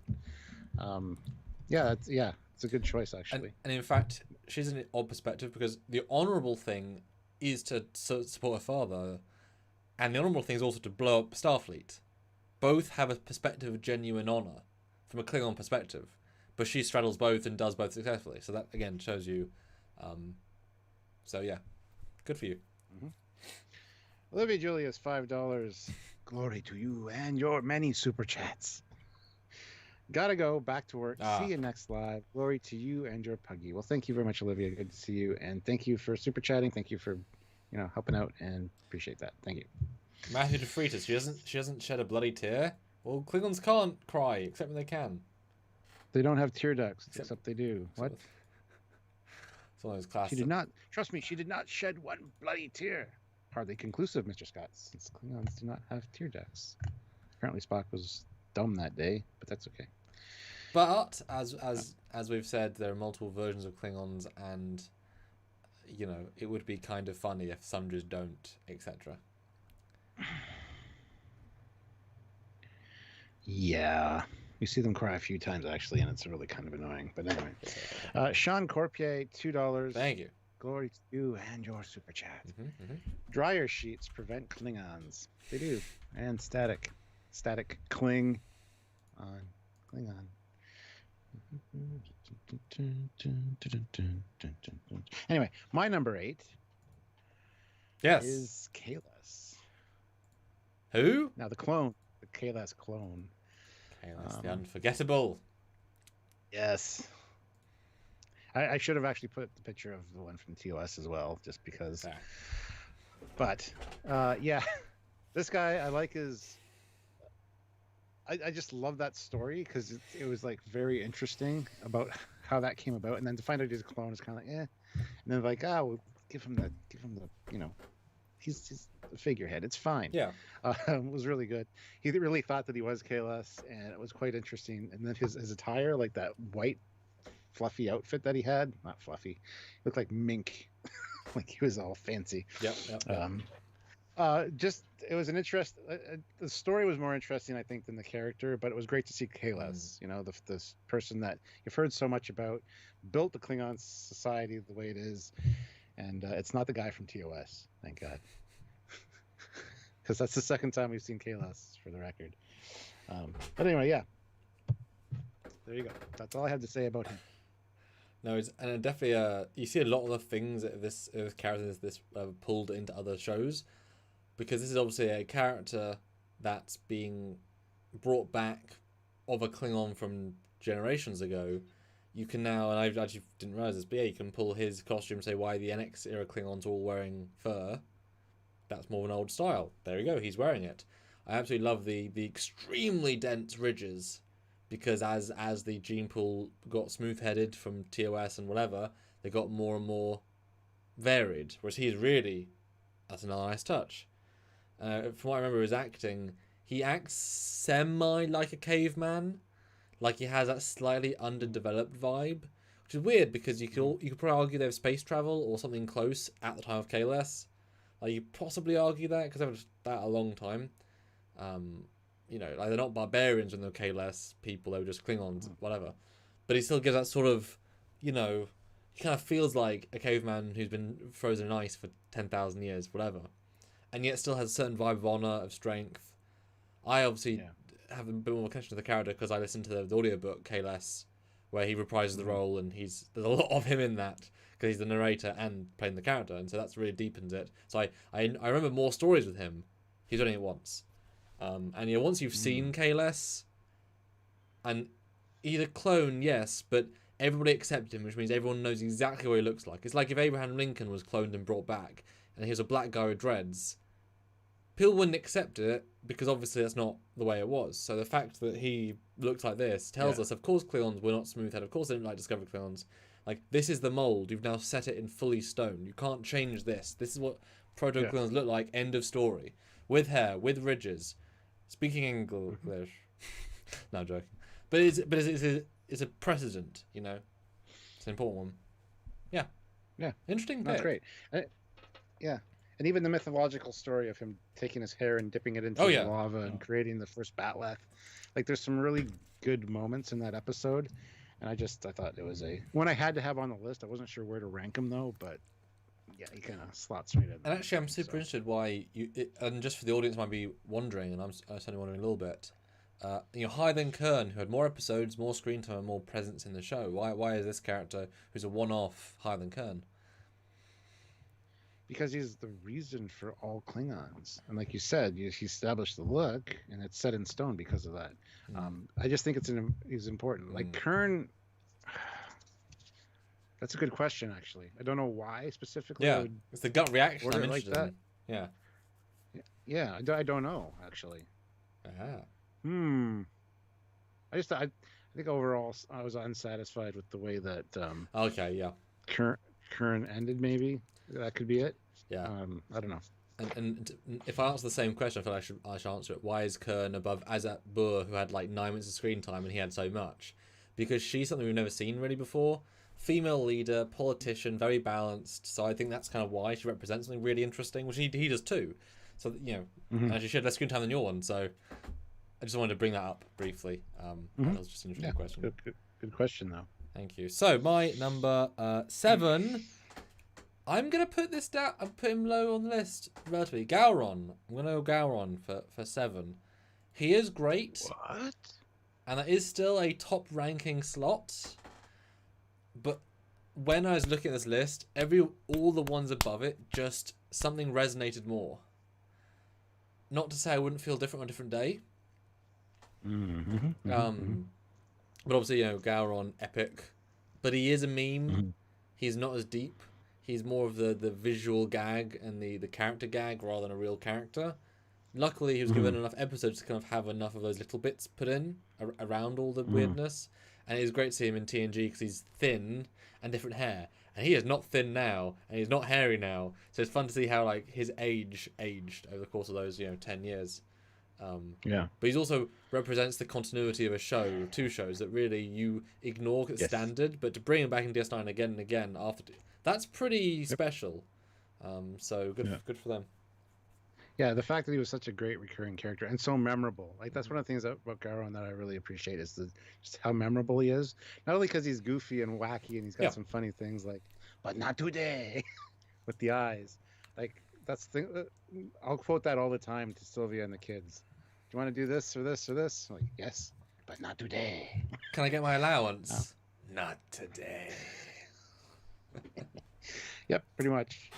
It's a good choice, actually. And in fact, she's in an odd perspective, because the honourable thing is to support her father, and the honourable thing is also to blow up Starfleet. Both have a perspective of genuine honour from a Klingon perspective, but she straddles both and does both successfully. So that, again, shows you... so yeah, good for you. Olivia Julius, $5. Glory to you and your many super chats. Gotta go back to work. See you next live. Glory to you and your puggy. Well, thank you very much, Olivia. Good to see you, and thank you for super chatting. Thank you for, helping out, and appreciate that. Thank you. Matthew DeFreitas, she doesn't shed a bloody tear. Well, Klingons can't cry, except when they can. They don't have tear ducts, except they do. What? It's one of those classics. She did not. Trust me, she did not shed one bloody tear. Hardly conclusive, Mr. Scott, since Klingons do not have tear ducts. Apparently, Spock was dumb that day, but that's okay. But as we've said, there are multiple versions of Klingons, and it would be kind of funny if some just don't, etc. Yeah, you see them cry a few times actually, and it's really kind of annoying. But anyway, Sean Corpier, $2. Thank you. Glory to you and your super chat. Dryer sheets prevent Klingons. They do, and static cling on Klingon. Anyway, my number 8 is Kahless. Who? Now the clone, the Kahless clone. Kahless, the unforgettable. Yes. I should have actually put the picture of the one from TOS as well, just because. But yeah, this guy, I like his. I just love that story because it was like very interesting about how that came about, and then to find out he's a clone is kind of like, and then like, we'll give him the, he's a figurehead. It's fine. Yeah, it was really good. He really thought that he was Kahless, and it was quite interesting. And then his attire, like that white fluffy outfit that he had, not fluffy, looked like mink, like he was all fancy. Yep. Just it was an interest. The story was more interesting, I think, than the character. But it was great to see Kahless. This person that you've heard so much about, built the Klingon society the way it is, and it's not the guy from TOS. Thank God, because that's the second time we've seen Kahless, for the record. But anyway, yeah, there you go. That's all I have to say about him. No, and definitely you see a lot of the things that this character this pulled into other shows. Because this is obviously a character that's being brought back of a Klingon from generations ago. You can now, and I actually didn't realize this, but yeah, you can pull his costume, say why the NX era Klingons are all wearing fur. That's more of an old style. There you go, he's wearing it. I absolutely love the extremely dense ridges, because as the gene pool got smooth-headed from TOS and whatever, they got more and more varied. Whereas he's really, that's another nice touch. From what I remember his acting, he acts semi like a caveman, like he has that slightly underdeveloped vibe, which is weird because you could probably argue they have space travel or something close at the time of Kahless. Like you possibly argue that because they were that a long time, you know, like they're not barbarians when they're K-less people, they were just Klingons, whatever. But he still gives that sort of, you know, he kind of feels like a caveman who's been frozen in ice for 10,000 years, whatever. And yet still has a certain vibe of honor, of strength. I obviously have a bit more connection to the character because I listened to the audiobook, K-less, where he reprises the role, and there's a lot of him in that because he's the narrator and playing the character, and so that's really deepens it. So I remember more stories with him. He's doing it once. And you know, once you've seen K-less, and either clone, yes, but everybody accepted him, which means everyone knows exactly what he looks like. It's like if Abraham Lincoln was cloned and brought back, and he was a black guy with dreads. People wouldn't accept it because obviously that's not the way it was. So the fact that he looks like this tells us, of course, Klingons were not smooth-headed. Of course, they didn't like discovered Klingons. Like, this is the mold. You've now set it in fully stone. You can't change this. This is what proto-Klingons look like. End of story. With hair, with ridges, speaking English. No, I'm joking. But it's a precedent. You know, it's an important one. Yeah. Interesting. That's great. Yeah. And even the mythological story of him taking his hair and dipping it into the lava and creating the first Batleth. Like, there's some really good moments in that episode. And I thought it was one I had to have on the list. I wasn't sure where to rank him, though, but yeah, he kind of slots right in there. And actually, I'm super interested why and just for the audience might be wondering, and I'm certainly wondering a little bit, you know, Hythan Kern, who had more episodes, more screen time, and more presence in the show. Why is this character, who's a one-off, Hythan Kern? Because he's the reason for all Klingons. And like you said, he established the look, and it's set in stone because of that. I just think he's important. Like Kern, that's a good question, actually. I don't know why specifically. Yeah, it's the gut reaction I'm like interested in. Yeah, I don't know, actually. I think overall I was unsatisfied with the way that Kern ended. Maybe that could be it. I don't know. And if I answer the same question, I feel I should answer it. Why is Kern above Azat Bur, who had like 9 minutes of screen time and he had so much? Because she's something we've never seen really before. Female leader, politician, very balanced. So I think that's kind of why she represents something really interesting, which he does too. So, you know, and she had less screen time than your one. So I just wanted to bring that up briefly. That was just an interesting question. Good question, though. Thank you. So my number 7, I'm gonna put this down. I'll put him low on the list relatively. Gowron. I'm gonna go Gowron for 7. He is great. What? And that is still a top ranking slot. But when I was looking at this list, all the ones above it, just something resonated more. Not to say I wouldn't feel different on a different day. But obviously, you know, Gowron, epic. But he is a meme. He's not as deep. He's more of the visual gag and the character gag rather than a real character. Luckily, he was given enough episodes to kind of have enough of those little bits put in around all the weirdness. And it was great to see him in TNG because he's thin and different hair. And he is not thin now, and he's not hairy now. So it's fun to see how like his aged over the course of those 10 years. But he's also represents the continuity of a show, 2 shows that really you ignore as standard, but to bring him back in DS9 again and again that's pretty special. So good for them. Yeah, the fact that he was such a great recurring character and so memorable. Like, that's one of the things about Gowron that I really appreciate is just how memorable he is. Not only because he's goofy and wacky and he's got some funny things like, but not today, with the eyes. Like, that's the thing. I'll quote that all the time to Sylvia and the kids. Do you want to do this or this or this? I'm like, yes, but not today. Can I get my allowance? No. Not today. Yep, pretty much.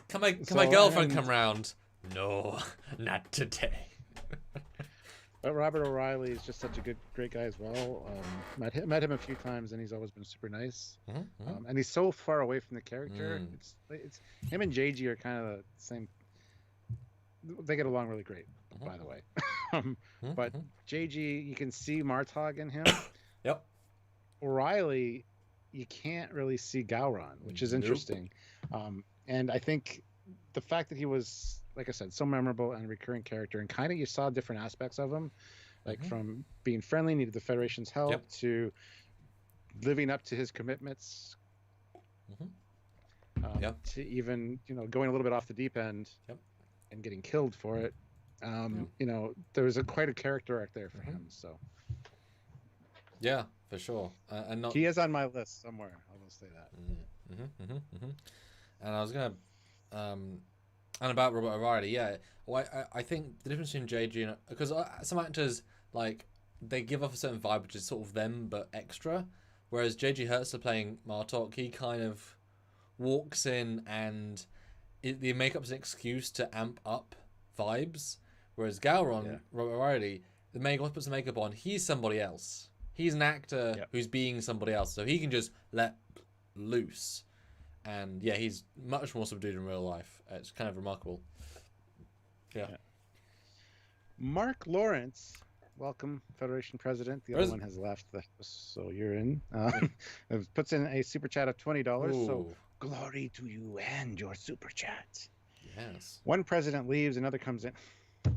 Can my girlfriend come round? No, not today. But Robert O'Reilly is just such a great guy as well. Met him a few times, and he's always been super nice. And he's so far away from the character. It's him and JG are kind of the same. They get along really great, by the way. But JG, you can see Martog in him. Yep. O'Reilly, you can't really see Gowron, which is interesting. And I think the fact that he was, like I said, so memorable and a recurring character, and kind of you saw different aspects of him, like from being friendly, needed the Federation's help, to living up to his commitments, to even going a little bit off the deep end and getting killed for it. You know, there was quite a character arc there for him. So yeah, for sure. And not he is on my list somewhere. I will say that. And I was gonna, and about Robert O'Reilly, yeah. Well, I think the difference between JG and because some actors like they give off a certain vibe which is sort of them but extra, whereas JG Hertzler playing Martok, he kind of walks in and the makeup's an excuse to amp up vibes, whereas Gowron, Robert O'Reilly, the makeup puts the makeup on, he's somebody else. He's an actor who's being somebody else, so he can just let loose. And yeah, he's much more subdued in real life. It's kind of remarkable. Yeah. Mark Lawrence, welcome, Federation President. The other one has left, so you're in. It puts in a super chat of $20. So glory to you and your super chat. Yes. One president leaves, another comes in. I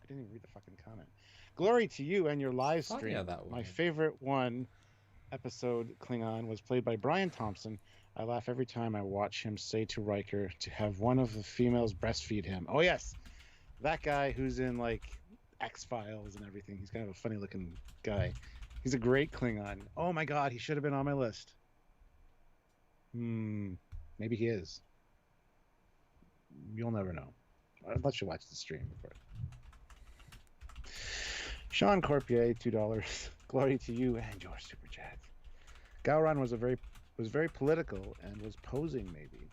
didn't even read the fucking comment. Glory to you and your live stream. My favorite episode Klingon was played by Brian Thompson. I laugh every time I watch him say to Riker to have one of the females breastfeed him. Oh yes, that guy who's in like X-Files and everything. He's kind of a funny looking guy. He's a great Klingon. Oh my god, he should have been on my list. Maybe he is. You'll never know. I'll let you watch the stream before. Sean Corpier, $2. Glory to you and your super chat. Gowron was very political and was posing maybe.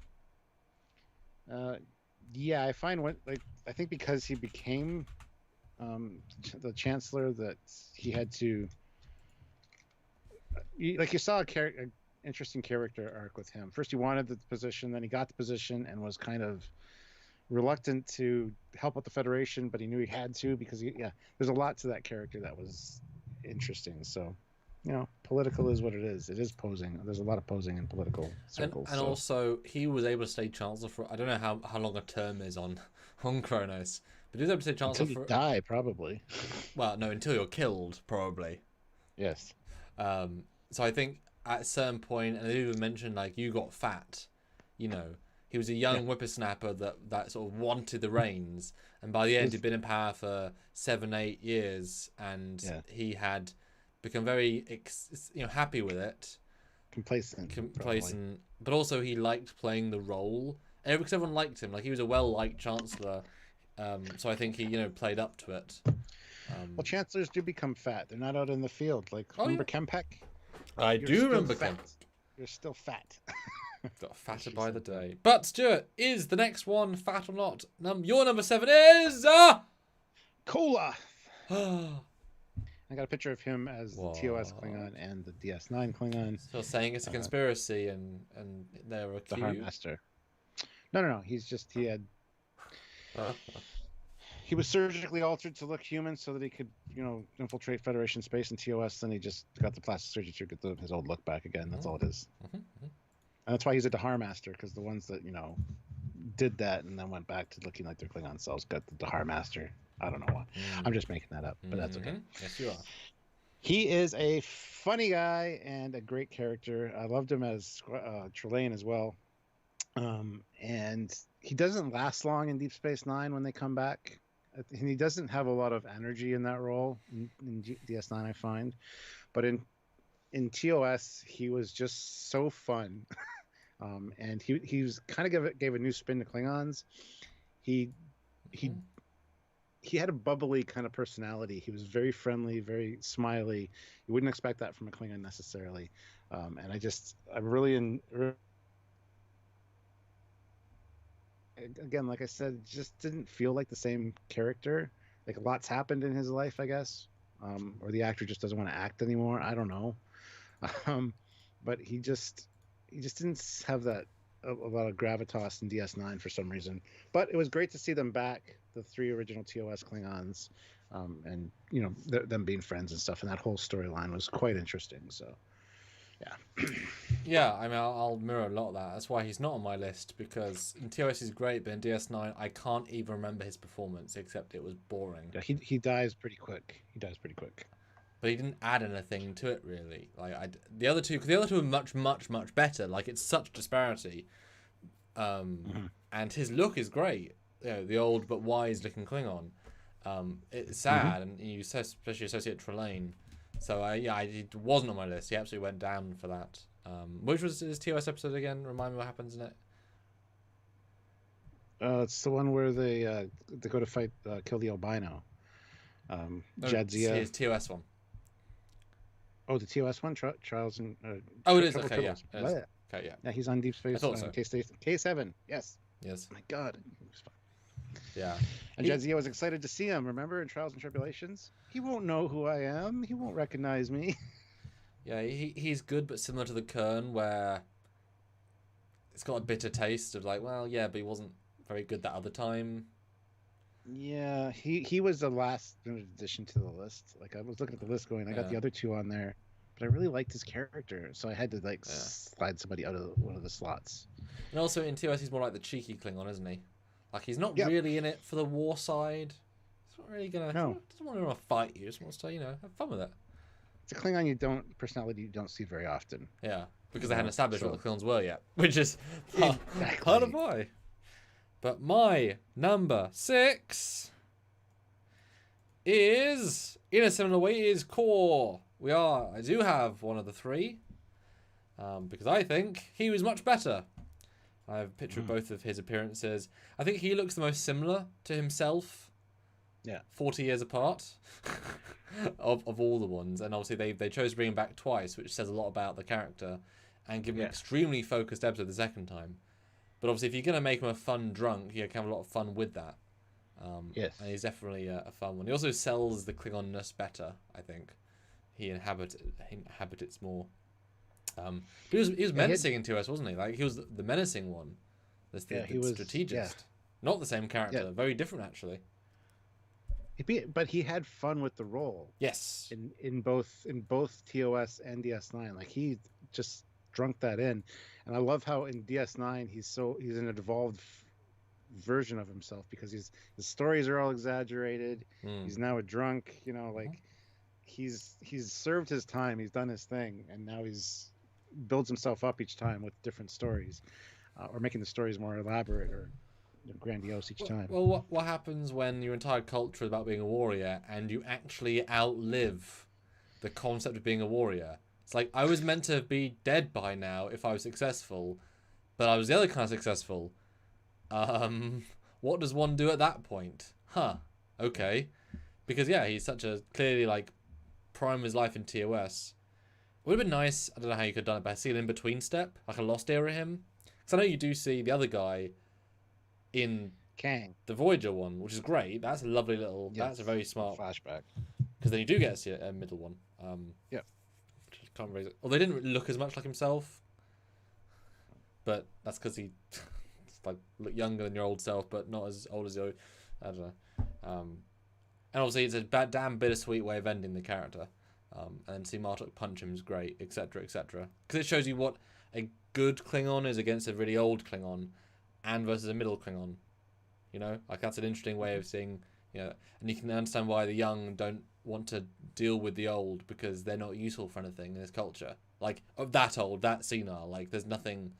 Yeah, I find I think because he became the chancellor that he had to you saw an interesting character arc with him. First he wanted the position, then he got the position and was kind of reluctant to help with the Federation, but he knew he had to because there's a lot to that character that was interesting. So political is what it is. It is posing. There's a lot of posing in political circles. And also, he was able to stay chancellor for, I don't know how long a term is on Kronos, but he was able to stay chancellor until you die, probably. Well, no, until you're killed, probably. Yes. So I think at a certain point, and they even mentioned, like, you got fat, he was a young whippersnapper that sort of wanted the reins, and by the end he'd been in power for 7-8 years, and he had become very happy with it, complacent, but also he liked playing the role because everyone liked him. Like, he was a well-liked chancellor, so I think he played up to it. Well, chancellors do become fat. They're not out in the field. Like, remember Kempek? I do remember Kempek. You're still fat. Got fatter by the day. But Stuart, is the next one fat or not? Your number 7 is Cola. I got a picture of him as the TOS Klingon and the DS9 Klingon. Still saying it's a conspiracy and they're accused. The Harm Master. No. He was surgically altered to look human so that he could, infiltrate Federation space and TOS. Then he just got the plastic surgery to get his old look back again. That's all it is. And that's why he's a Dahar Master, because the ones that, did that and then went back to looking like their Klingon selves got the Dahar Master. I don't know why. I'm just making that up, but that's okay. Yes, you are. He is a funny guy and a great character. I loved him as Trelane as well. And he doesn't last long in Deep Space Nine when they come back. And he doesn't have a lot of energy in that role in DS9, I find. But in TOS, he was just so fun. And he was kind of gave a new spin to Klingons. He had a bubbly kind of personality. He was very friendly, very smiley. You wouldn't expect that from a Klingon necessarily. And I really again, like I said, just didn't feel like the same character. Like, a lot's happened in his life, I guess. Or the actor just doesn't want to act anymore. I don't know. But he just didn't have that a lot of gravitas in DS9 for some reason. But it was great to see them back, the 3 original TOS Klingons, and them being friends and stuff. And that whole storyline was quite interesting. So, yeah. Yeah, I mean, I'll mirror a lot of that. That's why he's not on my list, because in TOS he's great, but in DS9 I can't even remember his performance except it was boring. Yeah, he dies pretty quick. But he didn't add anything to it, really. Like, the other two are much, much, much better. Like, it's such disparity. And his look is great. the old but wise looking Klingon. It's sad, and you especially associate Trelane. So it wasn't on my list. He absolutely went down for that. Which was his TOS episode again? Remind me what happens in it. It's the one where they go to fight, kill the albino. Jadzia. His TOS one. Oh, the TOS one, Trials and. It is. Okay, yeah. Okay, yeah. Yeah, he's on Deep Space. I thought so. K7. Yes. Yes. Oh my God. Yeah. And Jadzia was excited to see him. Remember in Trials and Tribulations? He won't know who I am. He won't recognize me. Yeah, he's good, but similar to the Kern, where it's got a bitter taste of like, well, yeah, but he wasn't very good that other time. Yeah, he was the last addition to the list. Like, I was looking at the list going, I got the other two on there, but I really liked his character, so I had to slide somebody out of one of the slots. And also in TOS, he's more like the cheeky Klingon, isn't he? Like, he's not really in it for the war side. He's not really gonna. No. Doesn't want to fight you. He just wants to, have fun with it. It's a Klingon personality you don't see very often. Yeah, because they hadn't established what the Klingons were yet, which is part of why. But my number 6 is, in a similar way, is Core. I do have one of the three, because I think he was much better. I have a picture of both of his appearances. I think he looks the most similar to himself. Yeah. 40 years apart of all the ones. And obviously they chose to bring him back twice, which says a lot about the character, and give him an extremely focused episode the second time. But obviously if you're going to make him a fun drunk, you can have a lot of fun with that. Yes. And he's definitely a fun one. He also sells the Klingonness better, I think. He inhabits more. But he was menacing in TOS, wasn't he? Like, he was the menacing one. He was strategist. Yeah. Not the same character. Yeah. Very different, actually. But he had fun with the role. Yes. In both TOS and DS9, like he just drunk that in, and I love how in DS9 he's an evolved version of himself, because his stories are all exaggerated. He's now a drunk. He's served his time. He's done his thing, and now he's builds himself up each time with different stories, or making the stories more elaborate or grandiose each time. Well, what happens when your entire culture is about being a warrior and you actually outlive the concept of being a warrior? It's like, I was meant to be dead by now if I was successful, but I was the other kind of successful. What does one do at that point? Okay. Because he's such a clearly prime of his life in TOS. It would have been nice, I don't know how you could have done it, but I see an in-between step, like a Lost Era him. Because I know you do see the other guy in Chang, the Voyager one, which is great. That's a lovely little. Yes. That's a very smart flashback. Because then you do get to see a middle one. Can't raise it. Well, they didn't look as much like himself, but that's because he look younger than your old self, but not as old as your. I don't know. And obviously, it's a damn bittersweet way of ending the character. And see Martok punch him is great, etc., etc. Because it shows you what a good Klingon is against a really old Klingon, and versus a middle Klingon. That's an interesting way of seeing, and you can understand why the young don't want to deal with the old, because they're not useful for anything in this culture. Like, of that old, that senile, there's nothing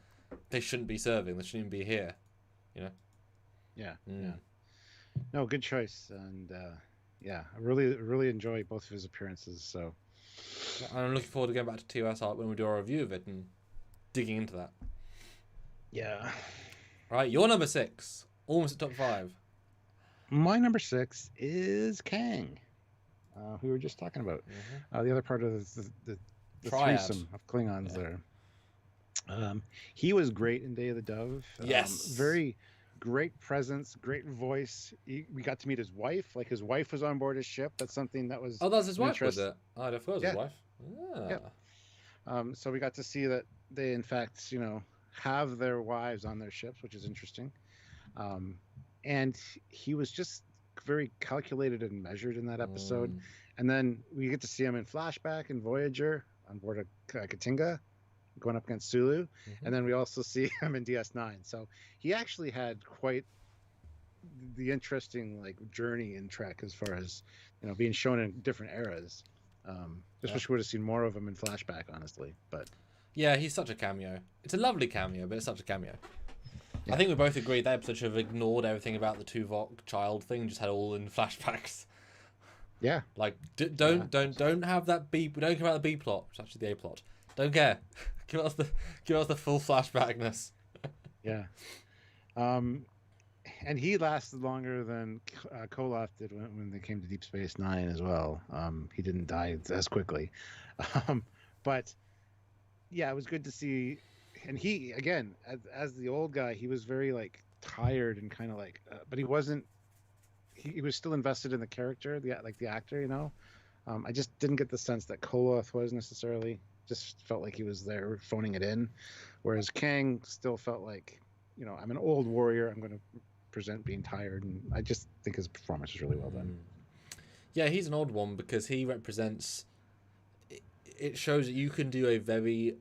they shouldn't be serving, they shouldn't even be here, Yeah. No, good choice. And I really enjoy both of his appearances, so I'm looking forward to going back to TOS art when we do our review of it and digging into that. Yeah. Right, your number 6, almost at top 5. My number 6 is Kang, who we were just talking about. The other part of the threesome of Klingons there. He was great in Day of the Dove. Yes. Very great presence, great voice. We got to meet his wife. Like, his wife was on board his ship. That's something that was. Oh, that's his wife, was it? Oh, I thought it was his wife. Yeah. So we got to see that they, in fact, have their wives on their ships, which is interesting. And he was just very calculated and measured in that episode. And then we get to see him in flashback in Voyager on board a Katinga, going up against Sulu. And then we also see him in DS9. So he actually had quite the interesting journey in Trek, as far as being shown in different eras. Just wish we would have seen more of him in flashback, honestly. But yeah, he's such a cameo. It's a lovely cameo, but it's such a cameo. Yeah. I think we both agreed that episode should have ignored everything about the Tuvok child thing, just had it all in flashbacks. Yeah. Like, don't have that B. Don't care about the B plot. It's actually the A plot. Don't care. give us the full flashbackness. Yeah. And he lasted longer than Koloth did when they came to Deep Space Nine as well. He didn't die as quickly. But yeah, it was good to see. And he, again, as the old guy, he was very like tired and kind of like, but he wasn't. He was still invested in the character, the actor, you know. I just didn't get the sense that Koloth was necessarily. Just felt like he was there phoning it in, whereas Kang still felt like, you know, I'm an old warrior. I'm going to present being tired, and I just think his performance was really well done. Yeah, he's an odd one because he represents. It shows that you can do a very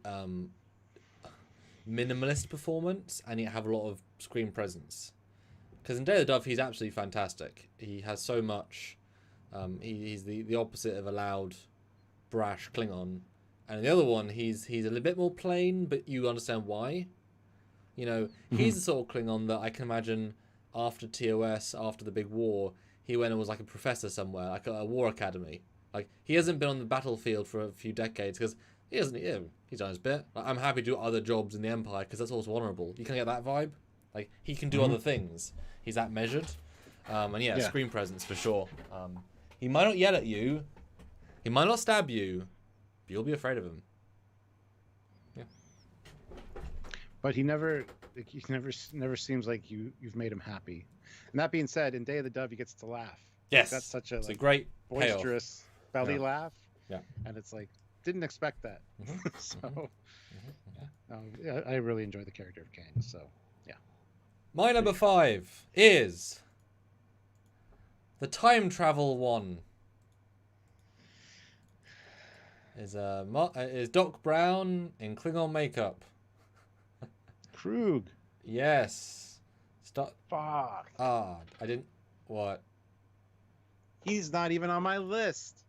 minimalist performance and yet have a lot of screen presence. Because in Day of the Dove, he's absolutely fantastic. He has so much. He's the opposite of a loud, brash Klingon. And the other one, he's a little bit more plain, but you understand why. You know, he's the sort of Klingon that I can imagine after TOS, after the big war, he went and was like a professor somewhere, like a war academy. Like, he hasn't been on the battlefield for a few decades because he's done his bit. Like, I'm happy to do other jobs in the Empire because that's also honourable. You can get that vibe. Like, he can do other things. He's that measured. And yeah, screen presence for sure. He might not yell at you. He might not stab you. But you'll be afraid of him. Yeah. But he never seems like you've made him happy. And that being said, in Day of the Dove, he gets to laugh. Yes. That's such a great boisterous belly laugh. Yeah. And it's like, didn't expect that. So, yeah, I really enjoy the character of Kang. So, yeah. My number 5 is the time travel one. Is Doc Brown in Klingon makeup. Krug. Yes. Fuck. I didn't... What? He's not even on my list.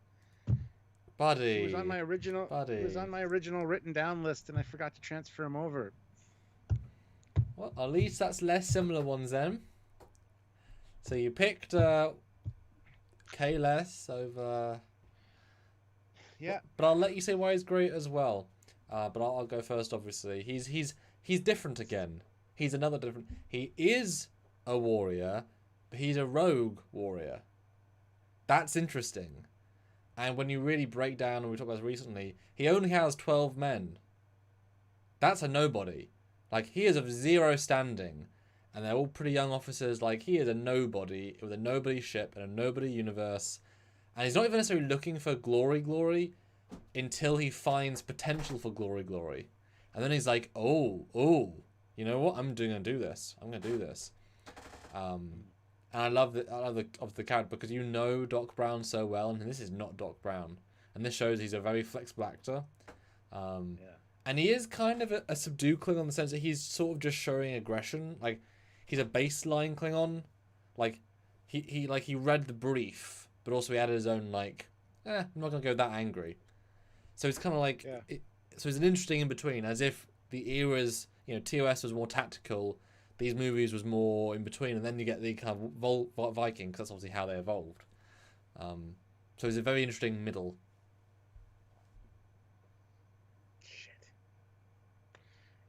Buddy. He was on my original. Buddy. He was on my original written down list, and I forgot to transfer him over. Well, at least that's less similar ones then. So you picked K-less over... Yeah. But I'll let you say why he's great as well. But I'll go first, obviously. He's different again. He's another different... He is a warrior, but he's a rogue warrior. That's interesting. And when you really break down, and we talked about this recently, he only has 12 men. That's a nobody. Like, he is of 0 standing. And they're all pretty young officers. Like, he is a nobody with a nobody ship and a nobody universe. And he's not even necessarily looking for glory until he finds potential for glory. And then he's like, oh, you know what? I'm going to do this. And I love the character because you know Doc Brown so well, and this is not Doc Brown. And this shows he's a very flexible actor. And he is kind of a subdued Klingon in the sense that he's sort of just showing aggression. Like, he's a baseline Klingon. Like, he read the brief, but also he added his own, like, I'm not going to go that angry. So it's kind of like, so it's an interesting in-between, as if the eras, you know, TOS was more tactical, these movies was more in between, and then you get the kind of Viking, because that's obviously how they evolved. So it's a very interesting middle.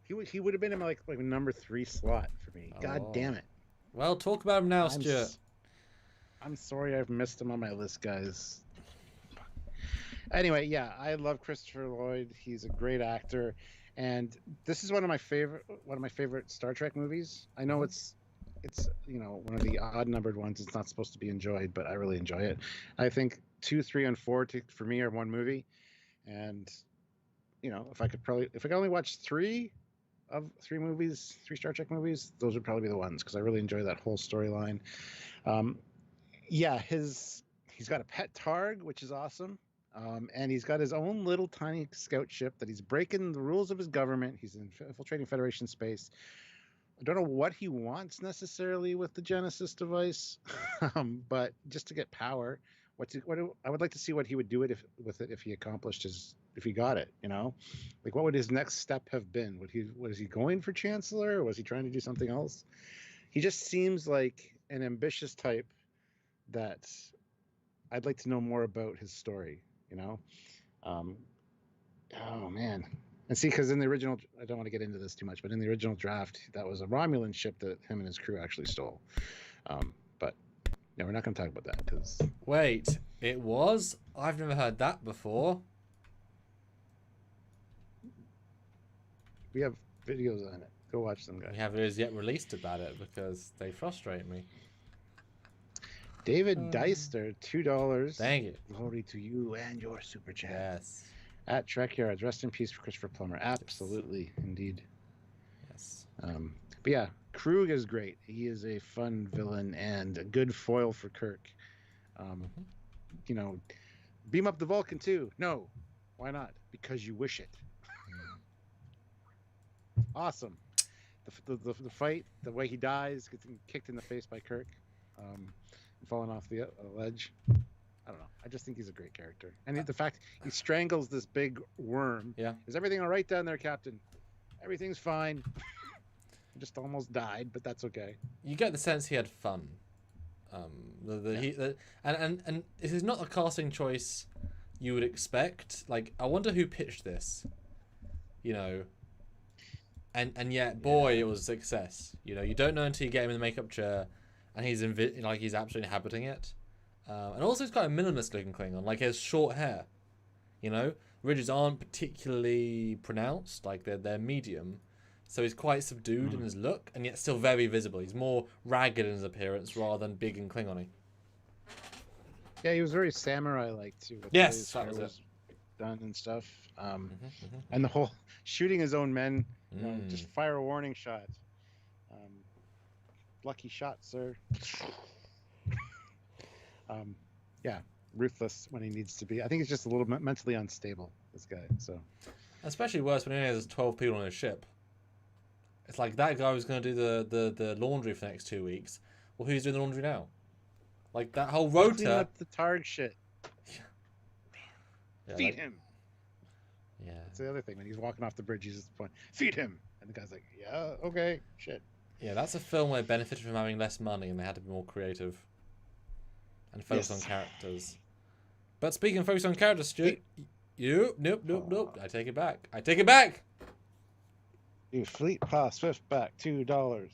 He would have been in my like number 3 slot for me. God damn it. Well, talk about him now, Stuart. I'm sorry I've missed him on my list, guys. Anyway, yeah, I love Christopher Lloyd. He's a great actor, and this is one of my favorite Star Trek movies. I know it's you know, one of the odd numbered ones. It's not supposed to be enjoyed, but I really enjoy it. I think 2, 3, and 4 for me are one movie, and you know, if I could only watch 3 Star Trek movies, those would probably be the ones, because I really enjoy that whole storyline. Yeah, he's got a pet Targ, which is awesome. And he's got his own little tiny scout ship that he's breaking the rules of his government. He's infiltrating Federation space. I don't know what he wants necessarily with the Genesis device, but just to get power, I would like to see what he would do with it if he accomplished if he got it. Like what would his next step have been? Was he going for Chancellor, or was he trying to do something else? He just seems like an ambitious type that I'd like to know more about his story. Oh man. And see, because in the original, I don't want to get into this too much, but in the original draft, that was a Romulan ship that him and his crew actually stole. But yeah, we're not going to talk about that because. Wait, it was? I've never heard that before. We have videos on it. Go watch them, guys. We have videos yet released about it because they frustrate me. David Deister, $2. Thank you. Glory to you and your super chat. Yes. At Trekyards, rest in peace for Christopher Plummer. Absolutely, indeed. Yes. But yeah, Krug is great. He is a fun villain and a good foil for Kirk. Beam up the Vulcan too. No, why not? Because you wish it. Awesome. The fight, the way he dies, gets kicked in the face by Kirk, falling off the ledge. I don't know. I just think he's a great character, and the fact he strangles this big worm. Yeah. Is everything all right down there, Captain? Everything's fine. Just almost died, but that's okay. You get the sense he had fun. And this is not a casting choice you would expect. Like, I wonder who pitched this. And yet, boy, it was a success. You don't know until you get him in the makeup chair, and he's absolutely inhabiting it. And also, he's quite a minimalist-looking Klingon. Like, he has short hair. Ridges aren't particularly pronounced. Like, they're medium. So he's quite subdued in his look, and yet still very visible. He's more ragged in his appearance rather than big and Klingon-y. Yeah, he was very samurai-like, too. Yes, that was it. Done and stuff. And the whole shooting his own men, just fire a warning shot. Lucky shot, sir. Yeah, ruthless when he needs to be. I think he's just a little mentally unstable, this guy. So, especially worse when he only has 12 people on his ship. It's like that guy was going to do the laundry for the next 2 weeks. Well, who's doing the laundry now? Like that whole rota. Clean up the Targ shit. Yeah, Feed him. Yeah. That's the other thing. When he's walking off the bridge, he's just going, feed him. And the guy's like, yeah, okay, shit. Yeah, that's a film where it benefited from having less money and they had to be more creative and focus on characters. But speaking of focus on characters, Stu, nope. I take it back. You Fleet Pass Swift back $2.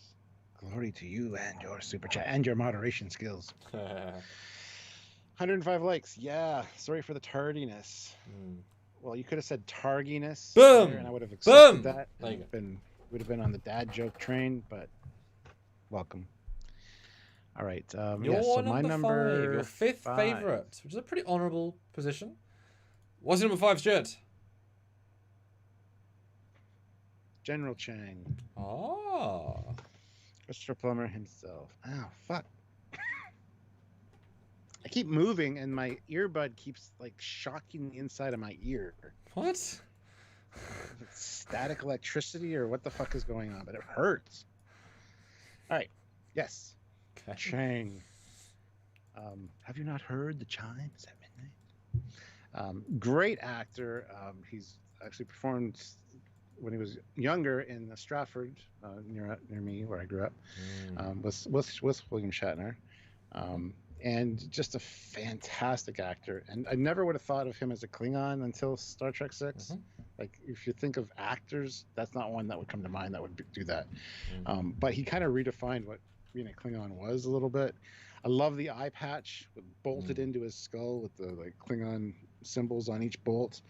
Glory to you and your super chat and your moderation skills. 105 likes. Yeah, sorry for the tardiness. Well, you could have said targiness. Boom! And I would have accepted that. Would have been on the dad joke train, but welcome. All right. Your my number 5, your fifth favorite, which is a pretty honorable position. What's your number 5, Stuart? General Chang. Oh. Christopher Plummer himself. Oh, fuck. I keep moving and my earbud keeps like shocking the inside of my ear. What? Static electricity or what the fuck is going on? But it hurts. All right. Yes. Okay. Chang. Have you not heard the chimes at midnight? Great actor. He's actually performed when he was younger in Stratford, near me where I grew up, with William Shatner. And just a fantastic actor. And I never would have thought of him as a Klingon until Star Trek 6. Like, if you think of actors, that's not one that would come to mind that would do that. But he kind of redefined what being a Klingon was a little bit. I love the eye patch bolted into his skull with the like Klingon symbols on each bolt.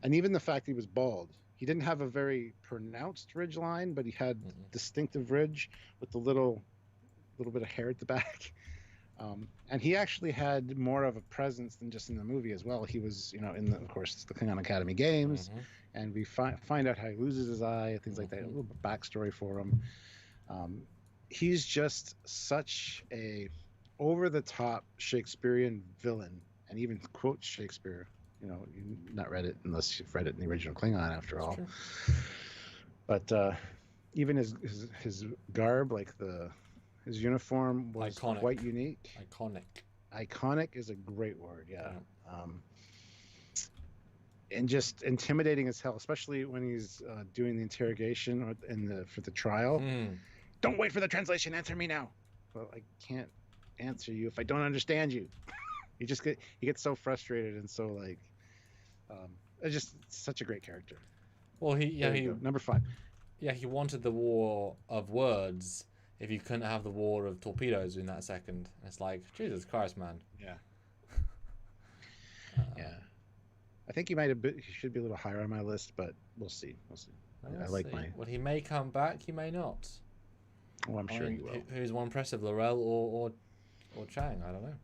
And even the fact he was bald. He didn't have a very pronounced ridge line, but he had distinctive ridge with the little bit of hair at the back. And he actually had more of a presence than just in the movie as well. He was, in the Klingon Academy Games, and we find out how he loses his eye, things like that. A little bit of backstory for him. He's just such a over-the-top Shakespearean villain, and even quotes Shakespeare. You've not read it unless you've read it in the original Klingon, after all. True. But even his garb, like his uniform was Iconic. quite unique. Iconic. iconic is a great word. Yeah. And just intimidating as hell, especially when he's doing the interrogation or for the trial. Don't wait for the translation. Answer me now. Well, I can't answer you if I don't understand you. He gets so frustrated and so like, it's just such a great character. Well, Number 5. Yeah, he wanted the war of words if you couldn't have the war of torpedoes in that second. It's like, Jesus Christ, man. Yeah. Yeah. I think he should be a little higher on my list, but we'll see. I like see. Well, he may come back, he may not. Oh, I'm sure he will. Who's more impressive, Laurel or Chang? I don't know.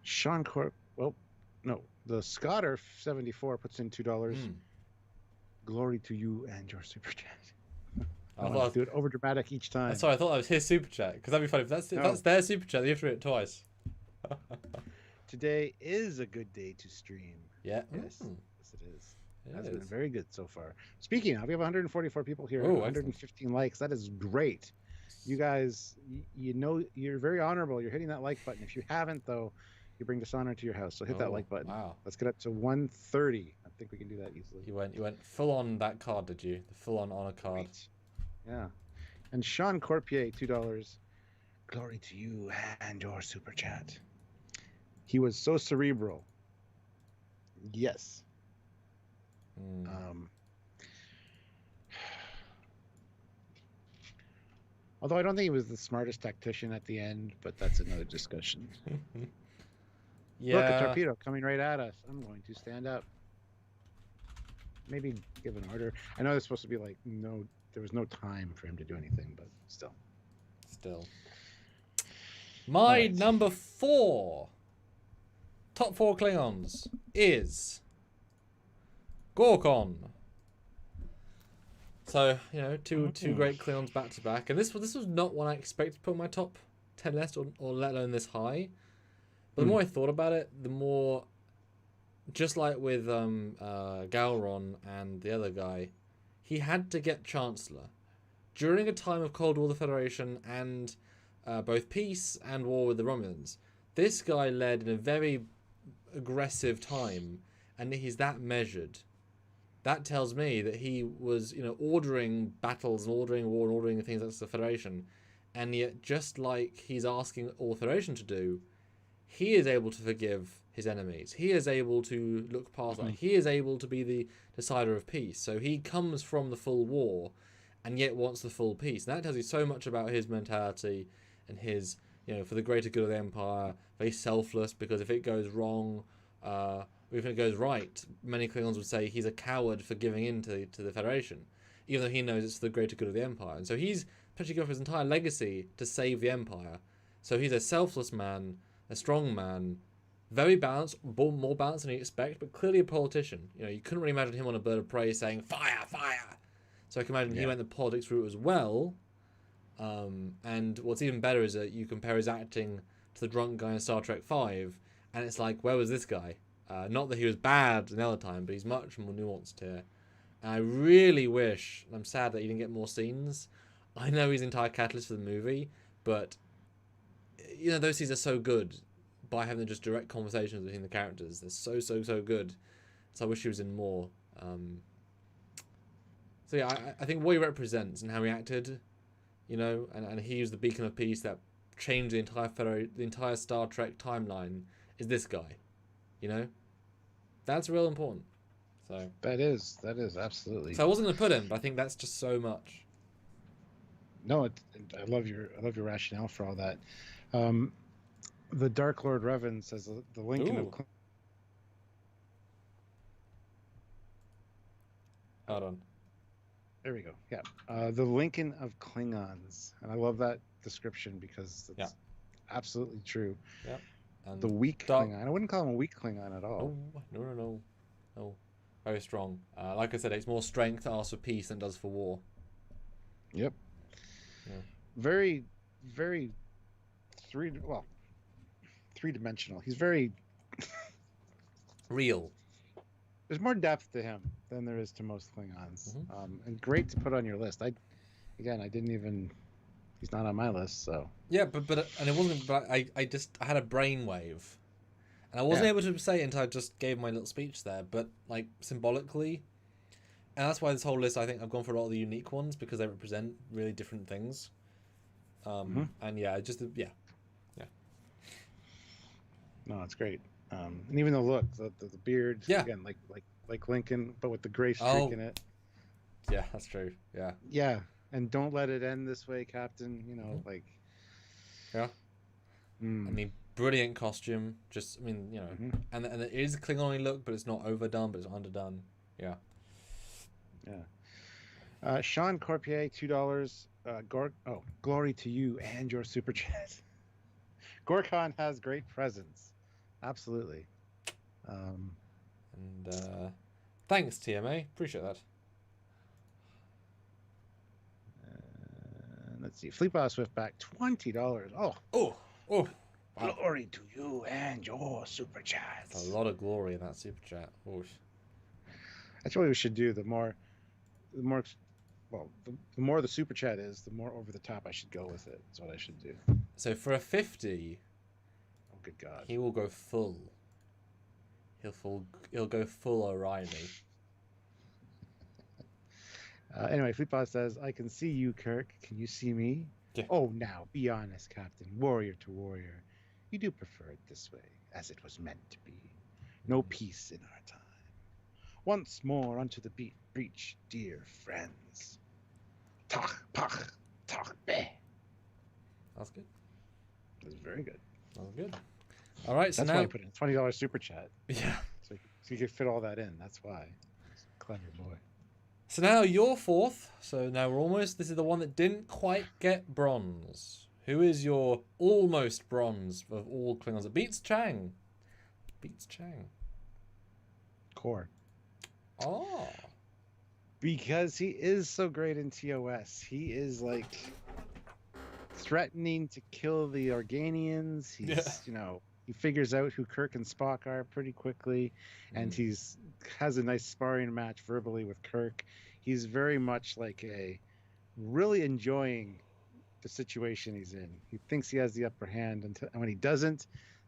Sean Corp. Well, no. The Scotter 74 puts in $2. Glory to you and your super chat. I want to do it over dramatic each time. Sorry, I thought that was his super chat because that'd be funny. If that's their super chat, you have to read it twice. Today is a good day to stream. Yeah. Yes. Yes, it is. It has is. been very good so far. Speaking of, we have 144 people here. 115 likes. That is great. You guys, you know, you're very honorable. You're hitting that like button. If you haven't, though, you bring dishonor to your house. So hit that like button. Wow. Let's get up to 130. I think we can do that easily. You went full on that card, did you? The full on honor card. Great. Yeah. And Sean Corpier, $2. Glory to you and your super chat. He was so cerebral. Yes. Although I don't think he was the smartest tactician at the end, but that's another discussion. Yeah. Look, a torpedo coming right at us. I'm going to stand up. Maybe give an order. I know there's supposed to be like there was no time for him to do anything, but still. My number 4 top 4 Klingons is Gorkon. So, you know, two great Klingons back to back, and this was not one I expected to put on my top 10 list or let alone this high. But the more I thought about it, the more, just like with Gowron and the other guy, he had to get Chancellor during a time of Cold War, the Federation, and both peace and war with the Romulans. This guy led in a very aggressive time, and he's that measured. That tells me that he was, you know, ordering battles and ordering war and ordering things against the Federation, and yet just like he's asking all the Federation to do, he is able to forgive his enemies. He is able to look past that. He is able to be the decider of peace. So he comes from the full war, and yet wants the full peace. And that tells you so much about his mentality and his, you know, for the greater good of the Empire. Very selfless, because if it goes wrong, if it goes right, many Klingons would say he's a coward for giving in to the Federation, even though he knows it's for the greater good of the Empire. And so he's potentially going for his entire legacy to save the Empire. So he's a selfless man, a strong man, very balanced, more balanced than you expect, but clearly a politician. You know, you couldn't really imagine him on a bird of prey saying, "Fire, fire!" So I can imagine he went the politics route as well. And what's even better is that you compare his acting to the drunk guy in Star Trek V, and it's like, where was this guy? Not that he was bad another time, but he's much more nuanced here. And I really wish, I'm sad that he didn't get more scenes. I know he's the entire catalyst for the movie, but you know, those scenes are so good by having just direct conversations between the characters. They're so good. So I wish he was in more. So yeah, I think what he represents and how he acted, you know, and he was the beacon of peace that changed the entire Star Trek timeline, is this guy, you know? That's real important. So that is absolutely. So I wasn't going to put him, but I think that's just so much. No, I love your rationale for all that. The Dark Lord Revan says the Lincoln of. Hold on. There we go. Yeah, the Lincoln of Klingons, and I love that description because it's absolutely true. Yeah. And the weak Klingon. I wouldn't call him a weak Klingon at all. No. Very strong. Like I said, it's more strength to ask for peace than it does for war. Yep. Yeah. Very, very three-dimensional. He's very real. There's more depth to him than there is to most Klingons, and great to put on your list. I didn't even he's not on my list. So Yeah, but and it wasn't. But I had a brainwave, and I wasn't able to say it until I just gave my little speech there. But like symbolically, and that's why this whole list, I think I've gone for a lot of the unique ones because they represent really different things. And yeah, no, it's great. And even the look, the beard, again, like Lincoln, but with the gray streak in it. Yeah, that's true. Yeah. Yeah, and don't let it end this way, Captain. You know, like. Yeah. I mean, brilliant costume. Just, I mean, you know, and it is a Klingon look, but it's not overdone, but it's underdone. Yeah. Yeah. Sean Corpier, $2. Glory to you and your super chat. Gorkon has great presence. Absolutely. And thanks, TMA. Appreciate that. Let's see. Fleetbot Swiftback, $20. Oh. Glory to you and your super chat. A lot of glory in that super chat. Oof. That's what we should do. The more the super chat is, the more over the top I should go with it. That's what I should do. So for a 50, oh good God, he will go full. He'll go full O'Reilly. Anyway, Fleetbot says, I can see you, Kirk. Can you see me? Yeah. Oh, now, be honest, Captain. Warrior to warrior. You do prefer it this way, as it was meant to be. No peace in our time. Once more unto the breach, dear friends. Talk, pach, talk, be. That's good. That's very good. That was good. All right, so that's now why I put in $20 super chat. Yeah. So you could fit all that in. That's why. Clever boy. So now you're fourth. So now we're almost. This is the one that didn't quite get bronze. Who is your almost bronze of all Klingons? It beats Chang. Core. Oh. Because he is so great in TOS. He is like threatening to kill the Organians. He's, he figures out who Kirk and Spock are pretty quickly, and has a nice sparring match verbally with Kirk. He's very much like really enjoying the situation he's in. He thinks he has the upper hand, and when he doesn't,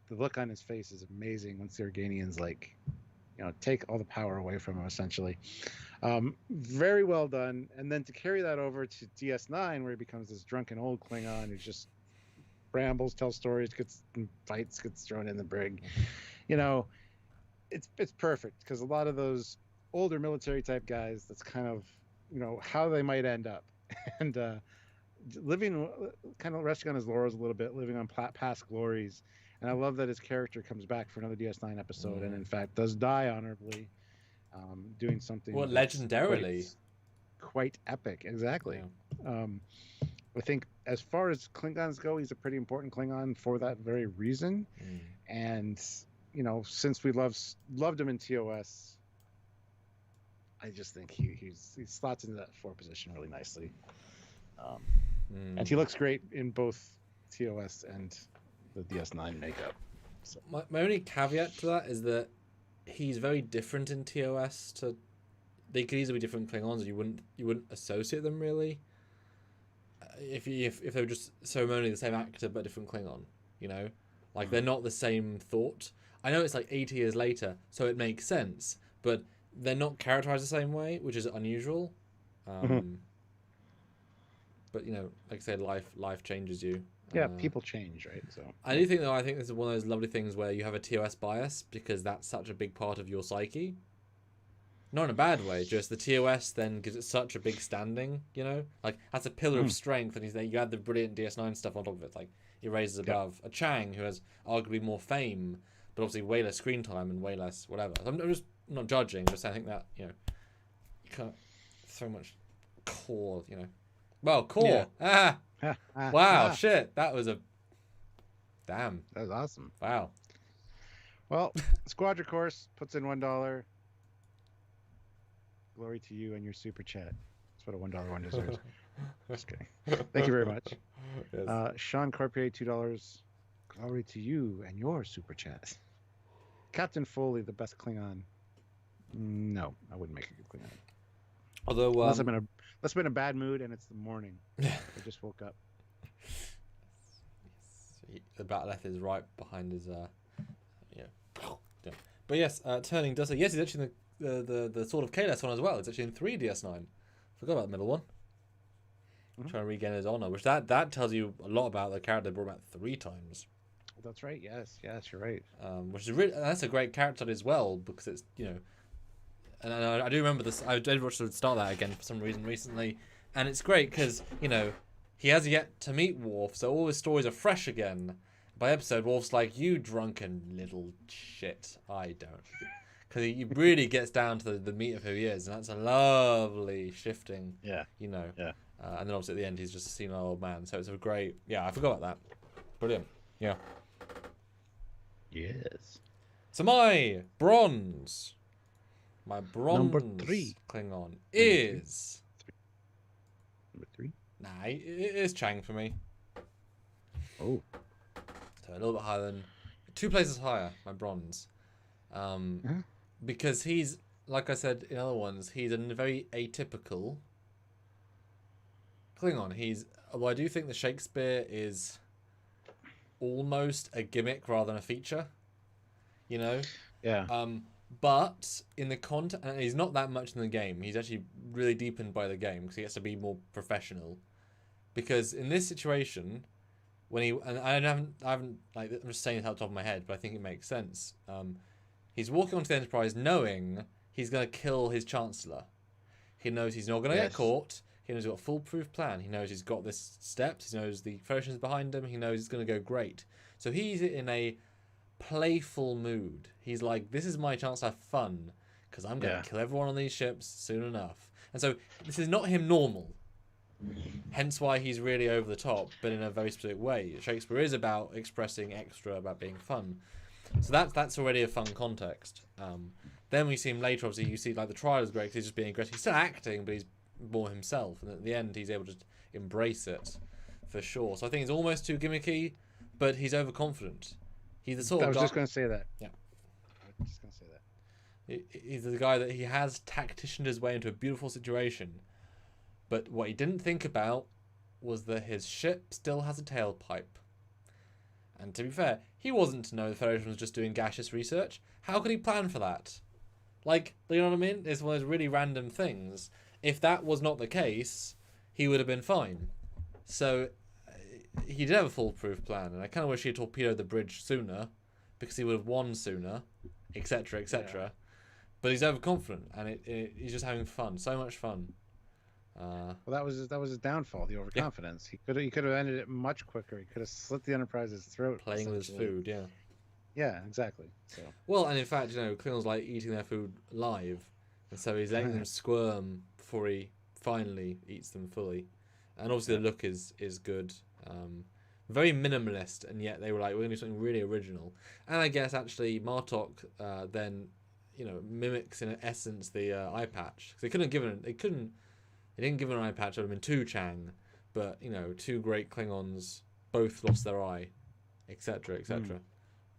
the look on his face is amazing once the Organians take all the power away from him, essentially. Very well done. And then to carry that over to DS9, where he becomes this drunken old Klingon who just rambles, tells stories, gets in fights, gets thrown in the brig. It's perfect, because a lot of those older military type guys, that's kind of how they might end up. And living, kind of resting on his laurels a little bit, living on past glories. And I love that his character comes back for another DS9 episode, and in fact does die honorably, doing something legendarily quite epic. Exactly. I think as far as Klingons go, he's a pretty important Klingon for that very reason. And since we loved him in TOS, I just think he slots into that 4 position really nicely. And he looks great in both TOS and the DS9 makeup. So. My only caveat to that is that he's very different in TOS to. They could easily be different Klingons. You wouldn't associate them really. If they were just ceremonially the same actor but different Klingon, they're not the same thought. I know it's like 80 years later, so it makes sense, but they're not characterized the same way, which is unusual. But like I said, life changes you. Yeah, people change, right? So I do think, though, I think this is one of those lovely things where you have a TOS bias, because that's such a big part of your psyche. Not in a bad way, just the TOS then gives it such a big standing, Like, that's a pillar of strength, and you add the brilliant DS9 stuff on top of it, like, he raises above. A Chang, who has arguably more fame, but obviously way less screen time and way less whatever. I'm just not judging, just saying, I think that, you can't so much core, Well, core. Yeah. Wow, shit. That was damn. That was awesome. Wow. Well, Squadra Course puts in $1. Glory to you and your super chat. That's what a $1 one deserves. Just kidding. Thank you very much. Yes. Sean Corpier, $2. Glory to you and your super chat. Captain Foley, the best Klingon. No, I wouldn't make a good Klingon. Although, unless I'm in a bad mood and it's the morning. I just woke up. The Bat'leth is right behind his yeah. But yes, turning does it. Yes, he's actually in the Sword of Kahless one as well. It's actually in 3DS9. Forgot about the middle one. Trying to regain his honor, which that tells you a lot about the character they brought back 3 times. That's right. Yes, you're right. Which is really, that's a great character as well, because it's, you know, and I do remember this. I did watch the start of that again for some reason recently, and it's great because, you know, he has yet to meet Worf, so all his stories are fresh again. By episode, Worf's like, "You drunken little shit." I don't, because he really gets down to the meat of who he is, and that's a lovely shifting. Yeah. You know. Yeah. And then obviously at the end he's just a senile old man. So it's a great. Yeah, I forgot about that. Brilliant. Yeah. Yes. So my bronze Number 3 Klingon is Number 3. Nah, it is Chang for me. Oh. So a little bit higher than 2 places higher. My bronze, because he's, like I said in other ones, he's a very atypical Klingon. Although I do think the Shakespeare is almost a gimmick rather than a feature. You know. Yeah. But in the content, and he's not that much in the game. He's actually really deepened by the game because he gets to be more professional. Because in this situation, when he and I haven't like, I'm just saying it out the top of my head, but I think it makes sense. He's walking onto the Enterprise knowing he's going to kill his Chancellor. He knows he's not going to get caught. He knows he's got a foolproof plan. He knows he's got this steps. He knows the Federation's behind him. He knows it's going to go great. So he's in a playful mood. He's like, this is my chance to have fun because I'm going to kill everyone on these ships soon enough. And so this is not him normal. Hence why he's really over the top, but in a very specific way. Shakespeare is about expressing extra, about being fun. So that's already a fun context. Then we see him later, obviously, you see like the trial is great because he's just being aggressive. He's still acting, but he's more himself. And at the end, he's able to embrace it for sure. So I think it's almost too gimmicky, but he's overconfident. He's the sort of I was just going to say that. Yeah. I was just going to say that. He's the guy that he has tacticianed his way into a beautiful situation. But what he didn't think about was that his ship still has a tailpipe. And to be fair, he wasn't to know the Federation was just doing gaseous research. How could he plan for that? Like, you know what I mean? It's one of those really random things. If that was not the case, he would have been fine. So he did have a foolproof plan, and I kind of wish he had torpedoed the bridge sooner, because he would have won sooner, etc., etc. Yeah. But he's overconfident, and he's just having fun, so much fun. Well, that was his downfall, the overconfidence. Yeah. He could have ended it much quicker. He could have slit the Enterprise's throat. Playing with his food, yeah. Yeah, exactly. So. Well, and in fact, you know, Klingons like eating their food live, and so he's letting them squirm before he finally eats them fully. And obviously the look is good. Very minimalist, and yet they were like, we're going to do something really original. And I guess actually Martok then, you know, mimics in essence the eye patch. Because they didn't give an eye patch. It would have been 2 Chang, but you know, 2 great Klingons both lost their eye, etc., etc.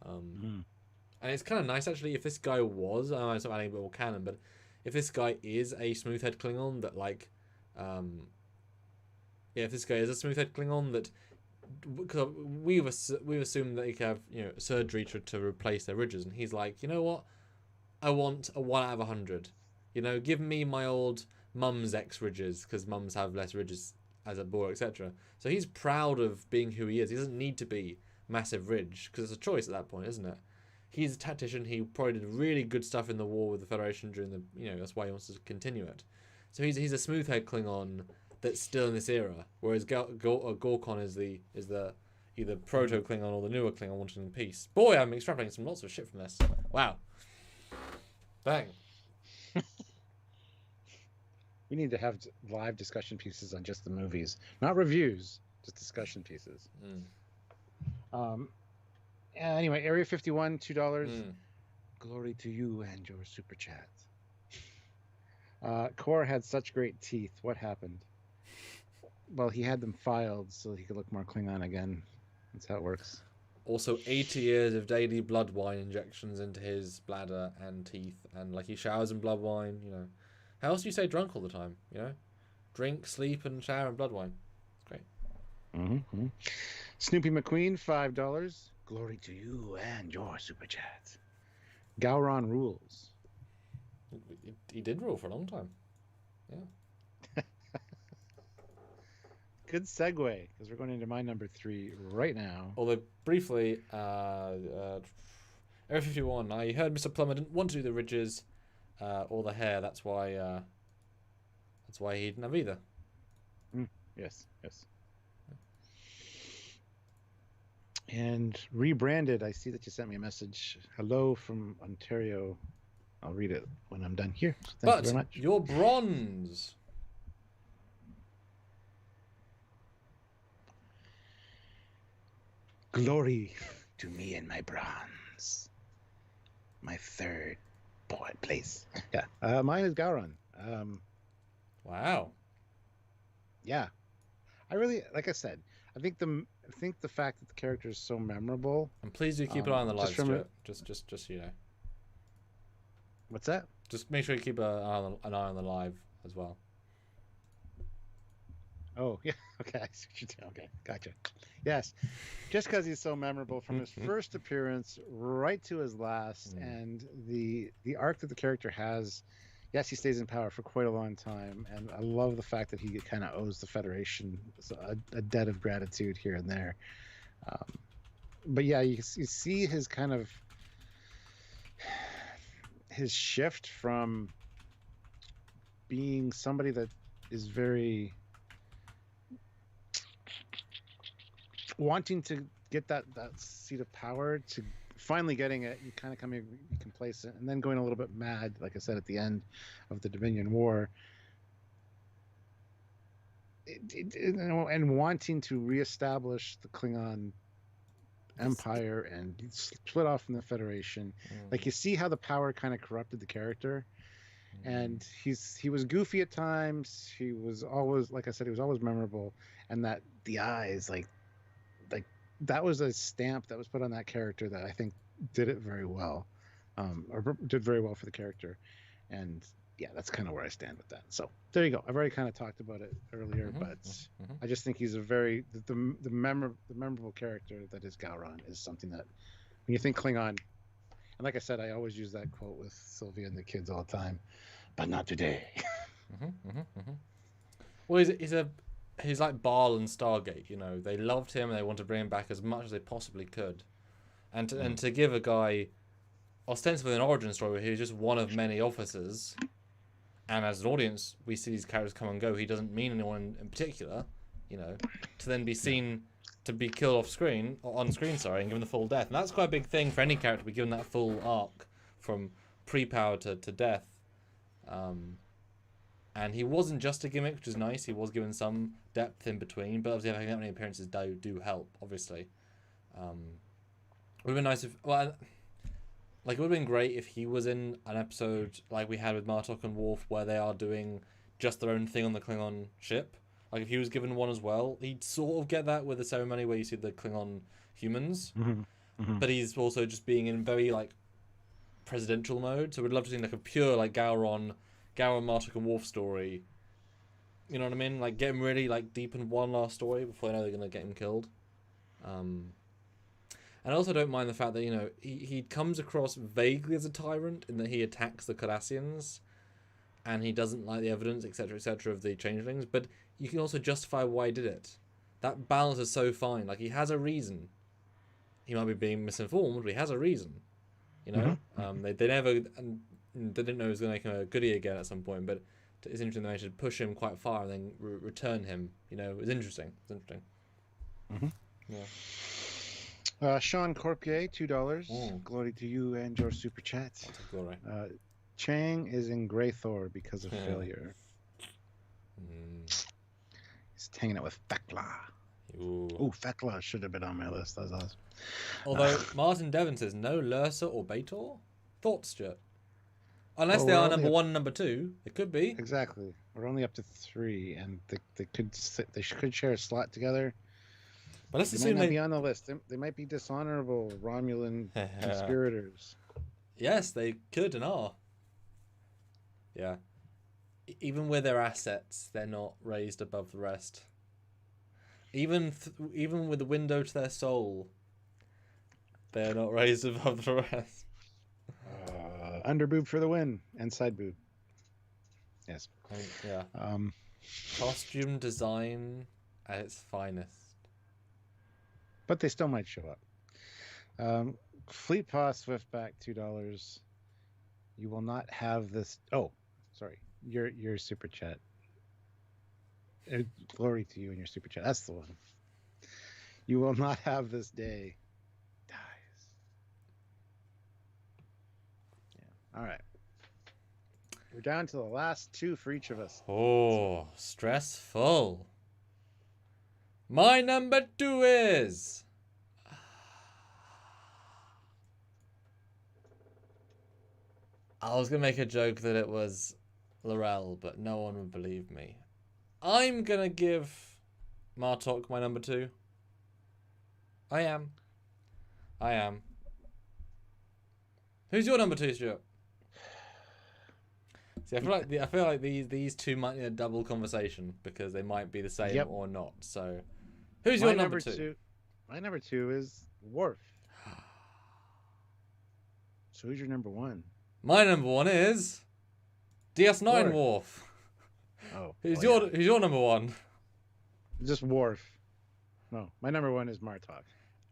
And it's kind of nice actually if this guy was, I know I'm adding a bit more canon, but if this guy is a smoothhead Klingon that like, if this guy is a smoothhead Klingon that, because we've assumed that he could have, you know, surgery to replace their ridges, and he's like, you know what, I want a 1 out of 100. You know, give me my old mum's X ridges because mums have less ridges as a boy, etc. So he's proud of being who he is. He doesn't need to be massive ridge because it's a choice at that point, isn't it? He's a tactician. He probably did really good stuff in the war with the Federation during the, you know, that's why he wants to continue it. So he's a smoothhead Klingon that's still in this era, whereas Gorkon is the either proto Klingon or the newer Klingon wanting peace. Boy, I'm extrapolating some lots of shit from this. Wow. Bang. We need to have live discussion pieces on just the movies, not reviews, just discussion pieces. Anyway, Area 51, $2. Glory to you and your super chat. Kor had such great teeth. What happened? Well, he had them filed so he could look more Klingon again. That's how it works. Also, 80 years of daily blood wine injections into his bladder and teeth, and like he showers in blood wine. You know, how else do you stay drunk all the time? You know, drink, sleep, and shower in blood wine. It's great. Mm-hmm. Snoopy McQueen, $5. Glory to you and your super chat. Gowron rules. He did rule for a long time. Yeah. Good segue, because we're going into my number 3 right now. Although briefly, Area 51. I heard Mr. Plummer didn't want to do the ridges or the hair. That's why he didn't have either. Yes. And rebranded, I see that you sent me a message. Hello from Ontario. I'll read it when I'm done here. So thank you very much. You're bronze. Glory to me and my bronze. My 3rd place. Yeah. Mine is Gowron. Wow. Yeah. I really, like I said, I think the fact that the character is so memorable. And please do keep an eye on the live, Stuart. Just so you know. What's that? Just make sure you keep an eye on the live as well. Oh, yeah. Okay. I see what you're doing. Okay. Gotcha. Yes. Just because he's so memorable from his first appearance right to his last, and the arc that the character has. Yes, he stays in power for quite a long time, and I love the fact that he kind of owes the Federation a debt of gratitude here and there. But yeah, you see his kind of his shift from being somebody that is very wanting to get that seat of power to finally getting it, you kind of coming complacent, and then going a little bit mad, like I said, at the end of the Dominion War, and wanting to reestablish the Klingon Empire and split off from the Federation. Like, you see how the power kind of corrupted the character, and he was goofy at times. He was always, like I said, he was always memorable, and that the eyes, like that was a stamp that was put on that character that I think did it very well, or did very well for the character. And yeah, that's kind of where I stand with that. So there you go. I've already kind of talked about it earlier, but I just think he's a very the memorable character that is Gowron is something that when you think Klingon, and like I said, I always use that quote with Sylvia and the kids all the time, but not today. Well, he's like Baal and Stargate, you know. They loved him and they want to bring him back as much as they possibly could. And to give a guy ostensibly an origin story where he's just one of many officers, and as an audience we see these characters come and go, he doesn't mean anyone in particular, you know, to then be seen to be killed on screen, and given the full death. And that's quite a big thing for any character to be given that full arc from pre-power to death. And he wasn't just a gimmick, which is nice. He was given some depth in between, but obviously having that many appearances do help, obviously. It would have been nice if... Well, like, it would have been great if he was in an episode like we had with Martok and Worf, where they are doing just their own thing on the Klingon ship. Like, if he was given one as well, he'd sort of get that with the ceremony where you see the Klingon humans. But he's also just being in very, like, presidential mode. So we'd love to see, like, a pure, like, Gowron, Martok and Worf story. You know what I mean? Like, get him really, like, deep in one last story before they know they're going to get him killed. And I also don't mind the fact that, you know, he comes across vaguely as a tyrant in that he attacks the Cardassians and he doesn't like the evidence, etc., of the changelings, but you can also justify why he did it. That balance is so fine. Like, he has a reason. He might be being misinformed, but he has a reason. You know? They never... And they didn't know he was going to make him a goodie again at some point, but it's interesting they managed to push him quite far and then return him. You know, it was interesting. Yeah. Sean Corpier, $2. Glory to you and your super chat. Glory. Chang is in Grey Thor because of failure. He's hanging out with Thekla. Ooh, Thekla should have been on my list. That's awesome. Although Martin Devon says no Lursa or Bator. Thoughts, Stuart? Unless they are number 1 and number 2, it could be. Exactly. We're only up to 3, and they could share a slot together. But let's assume they might not be on the list. They might be dishonorable Romulan conspirators. Yes, they could and are. Yeah. Even with their assets, they're not raised above the rest. Even with the window to their soul, they're not raised above the rest. Underboob for the win, and side boob. Yes. Yeah. Costume design at its finest. But they still might show up. Fleet Pass Swiftback $2. You will not have this. Oh, sorry. Your super chat. Glory to you and your super chat. That's the one. You will not have this day. Dies. Yeah. All right. We're down to the last two for each of us. Oh, stressful. My number 2 is... I was going to make a joke that it was Laurel, but no one would believe me. I'm going to give Martok my number 2. I am. Who's your number 2, Stuart? See, I feel like these two might need a double conversation because they might be the same or not. So, who's your number 2? My number 2 is Worf. So who's your number 1? My number 1 is DS9 Worf. Oh, who's your number 1? Just Worf. No, my number 1 is Martok.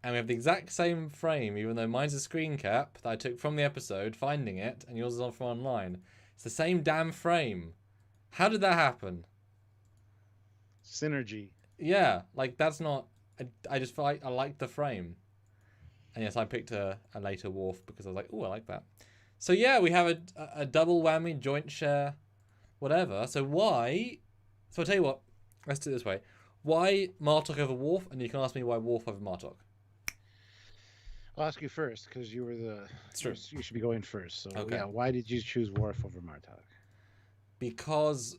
And we have the exact same frame, even though mine's a screen cap that I took from the episode, finding it, and yours is from online. It's the same damn frame. How did that happen? Synergy. Yeah, like that's not... I just feel like I like the frame. And yes, I picked a later Worf because I was like, oh, I like that. So yeah, we have a double whammy, joint share, whatever. So why... So I'll tell you what, let's do it this way. Why Martok over Worf? And you can ask me why Worf over Martok. I'll ask you first because you were the... It's true. You should be going first. So okay. Yeah, why did you choose Worf over Martok? Because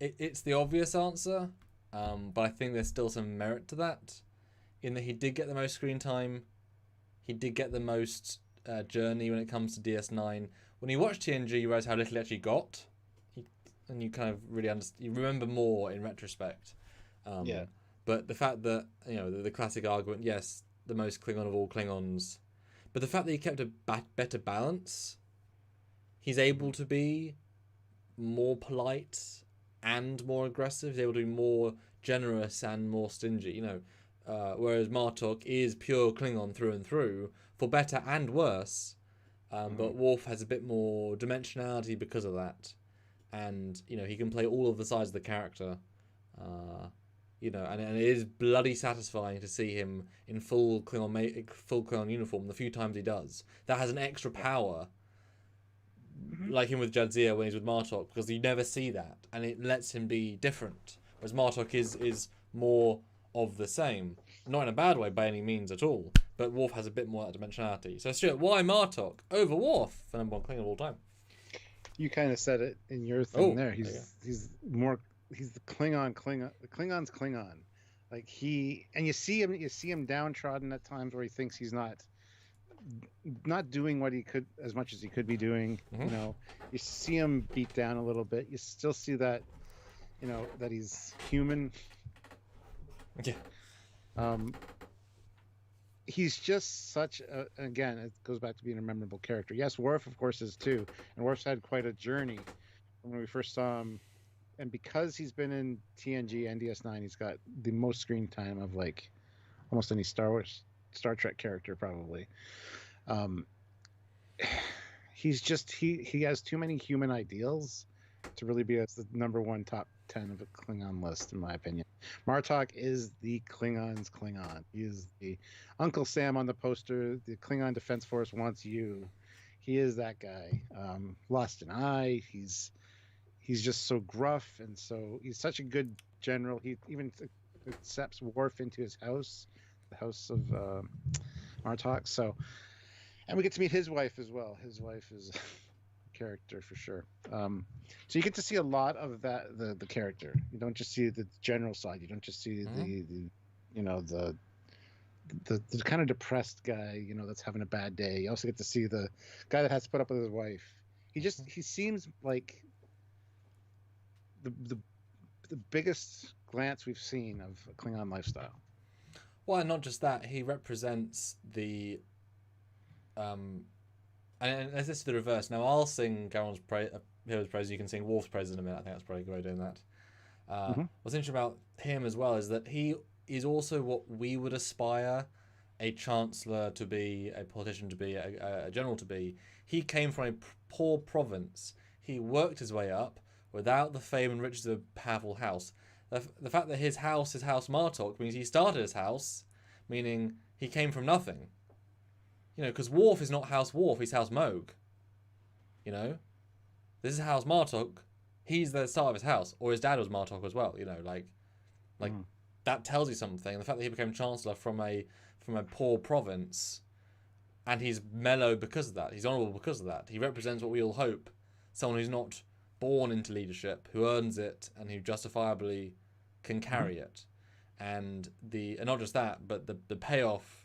it's the obvious answer, but I think there's still some merit to that, in that he did get the most screen time, he did get the most journey when it comes to DS9. When you watch TNG, you realize how little he actually got, and you kind of really you remember more in retrospect. Yeah. But the fact that, you know, the classic argument, yes, the most Klingon of all Klingons, but the fact that he kept a better balance, he's able to be more polite and more aggressive. He's able to be more generous and more stingy, you know. Whereas Martok is pure Klingon through and through, for better and worse. But Worf has a bit more dimensionality because of that. And, you know, he can play all of the sides of the character. You know, and it is bloody satisfying to see him in full Klingon uniform the few times he does. That has an extra power, like him with Jadzia when he's with Martok, because you never see that, and it lets him be different. Whereas Martok is more of the same, not in a bad way by any means at all. But Worf has a bit more of that dimensionality. So Stuart, why Martok over Worf for number 1 Klingon of all time? You kind of said it in your thing there. He's more. He's the Klingon. The Klingon's Klingon. Like you see him downtrodden at times where he thinks he's not doing what he could as much as he could be doing. You know, you see him beat down a little bit. You still see that, you know, that he's human. Yeah. He's just such a, again, it goes back to being a memorable character. Yes, Worf of course is too, and Worf's had quite a journey when we first saw him. And because he's been in TNG and DS9, he's got the most screen time of like almost any Star Trek character probably. He's just he has too many human ideals to really be the number 1 top 10 of a Klingon list, in my opinion. Martok is the Klingon's Klingon. He is the Uncle Sam on the poster. The Klingon Defense Force wants you. He is that guy. Lost an eye. He's just so gruff, and so he's such a good general. He even accepts Worf into his house, the house of Martok. So, and we get to meet his wife as well. His wife is a character for sure. So you get to see a lot of that, the character. You don't just see the general side. You don't just see the you know, the kind of depressed guy, you know, that's having a bad day. You also get to see the guy that has to put up with his wife. He seems like the biggest glance we've seen of Klingon lifestyle. Well, and not just that, he represents the and this is the reverse. Now I'll sing Garon's hero's praise. You can sing Worf's praise in a minute. I think that's probably a good way of doing that. What's interesting about him as well is that he is also what we would aspire a chancellor to be, a politician to be, a general to be. He came from a poor province. He worked his way up without the fame and riches of a powerful house. The fact that his house is House Martok means he started his house, meaning he came from nothing. You know, because Worf is not House Worf, he's House Moog. You know? This is House Martok. He's the start of his house. Or his dad was Martok as well, you know, like that tells you something. The fact that he became Chancellor from a poor province, and he's mellow because of that. He's honourable because of that. He represents what we all hope. Someone who's not born into leadership, who earns it, and who justifiably can carry it. And not just that, but the payoff.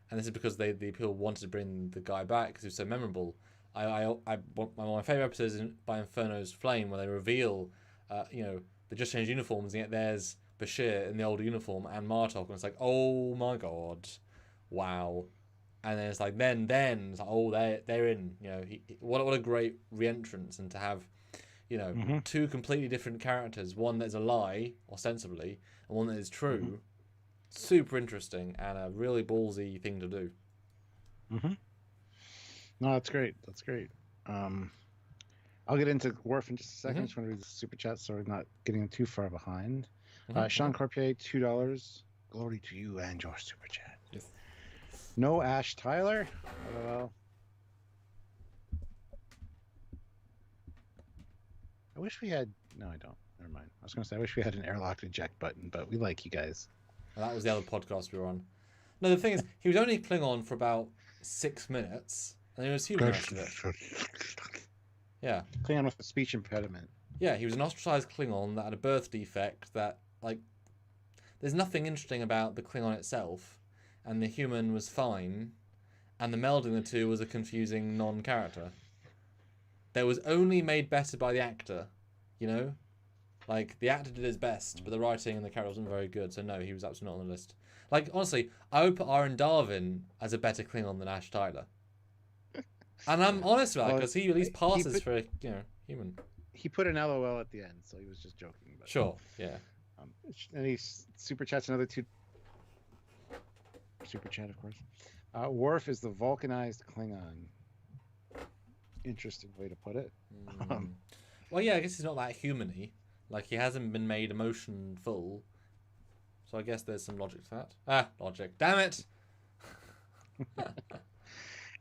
And this is because the people wanted to bring the guy back because he was so memorable. One of my favourite episodes by Inferno's Flame, where they reveal, they just changed uniforms, and yet there's Bashir in the old uniform and Martok, and it's like, oh my god, wow. And then it's like, then it's like, oh, they're in. You know, what a great re-entrance, and to have, two completely different characters, one that's a lie ostensibly, and one that is true. Super interesting and a really ballsy thing to do. No, that's great. That's great. I'll get into Worf in just a second. I just want to read the super chat so we're not getting too far behind. Sean Corpier, $2. Glory to you and your super chat. Yes. No Ash Tyler. LOL. I wish we had. No, I don't. Never mind. I was going to say I wish we had an airlock eject button, but we like you guys. And that was the other podcast we were on. No, the thing is, he was only Klingon for about 6 minutes, and he was human after it. Yeah. Klingon with a speech impediment. Yeah, he was an ostracized Klingon that had a birth defect that, there's nothing interesting about the Klingon itself, and the human was fine, and the melding the two was a confusing non-character. That was only made better by the actor, you know? The actor did his best, but the writing and the character wasn't very good, so no, he was absolutely not on the list. Honestly, I would put Aaron Darvin as a better Klingon than Ash Tyler. And I'm honest about it, because he at least passes for a, human. He put an LOL at the end, so he was just joking. But, sure, yeah. And he super chats another 2. Super chat, of course. Worf is the Vulcanized Klingon. Interesting way to put it. Well, yeah, I guess he's not that human-y. He hasn't been made emotion-full. So I guess there's some logic to that. Logic. Damn it!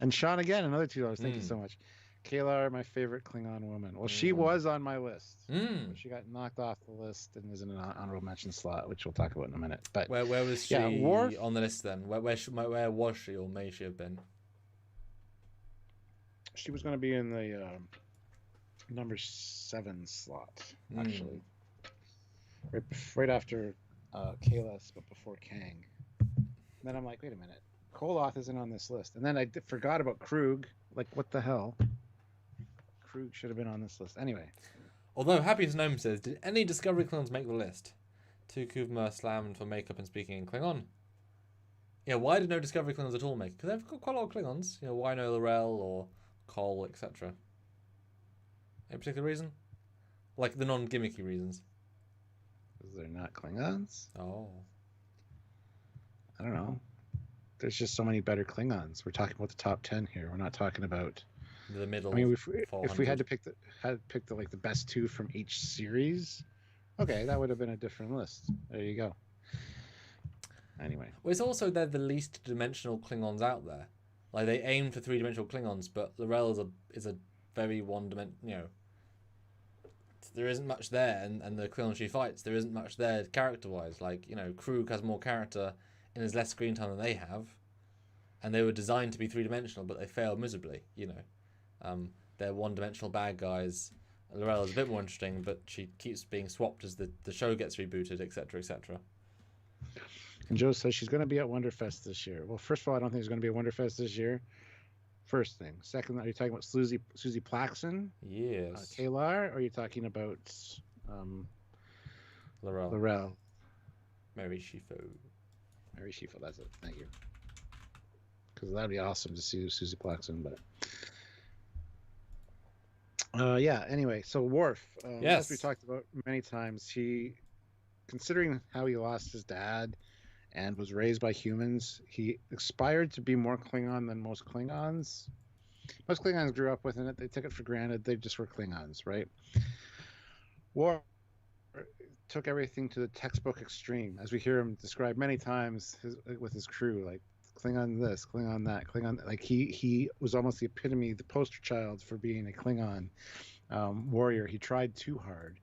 And Sean again, another $2. Thank you so much. Kayla, my favorite Klingon woman. Well, she was on my list. But she got knocked off the list and is in an honorable mention slot, which we'll talk about in a minute. But where was she on the list then? Where was she, or may she have been? She was going to be in the number 7 slot, actually. Right after Kalis, but before Kang. Then I'm like, wait a minute. Koloth isn't on this list. And then I forgot about Krug. What the hell? Krug should have been on this list. Anyway. Although, Happy as Gnome says, did any Discovery Klingons make the list? Tukuvma slammed for makeup and speaking in Klingon. Yeah, why did no Discovery Klingons at all make it? Because they've got quite a lot of Klingons. Why no Lorel or Cole, etc. Any particular reason? The non-gimmicky reasons. Because they're not Klingons? Oh. I don't know. There's just so many better Klingons. We're talking about the top 10 here. We're not talking about the middle. I mean, if we had to pick the best 2 from each series, okay, that would have been a different list. There you go. Anyway, well, it's also they're the least dimensional Klingons out there. They aim for 3-dimensional Klingons, but Lorel is a very one-dimensional. There isn't much there, and the Klingon she fights, there isn't much there character-wise. Krug has more character and has less screen time than they have, and they were designed to be 3-dimensional, but they failed miserably. They're one-dimensional bad guys. Lorel is a bit more interesting, but she keeps being swapped as the show gets rebooted, etc., etc. And Joe says she's going to be at Wonderfest this year. Well, first of all, I don't think there's going to be a Wonderfest this year. First thing. Second, are you talking about Susie Plaxon? Yes. Kalar? Or are you talking about Lorel? Lorel. Mary Shifo. Mary Shifo, that's it. Thank you. Because that'd be awesome to see Susie Plaxton, but yeah. Anyway, so Worf, as we Yes. talked about many times, he, considering how he lost his dad and was raised by humans, he aspired to be more Klingon than most Klingons. Most Klingons grew up within it; they took it for granted. They just were Klingons, right? Worf took everything to the textbook extreme, as we hear him described many times with his crew, like Klingon this, Klingon that, Klingon. Like he was almost the epitome, the poster child for being a Klingon warrior. He tried too hard,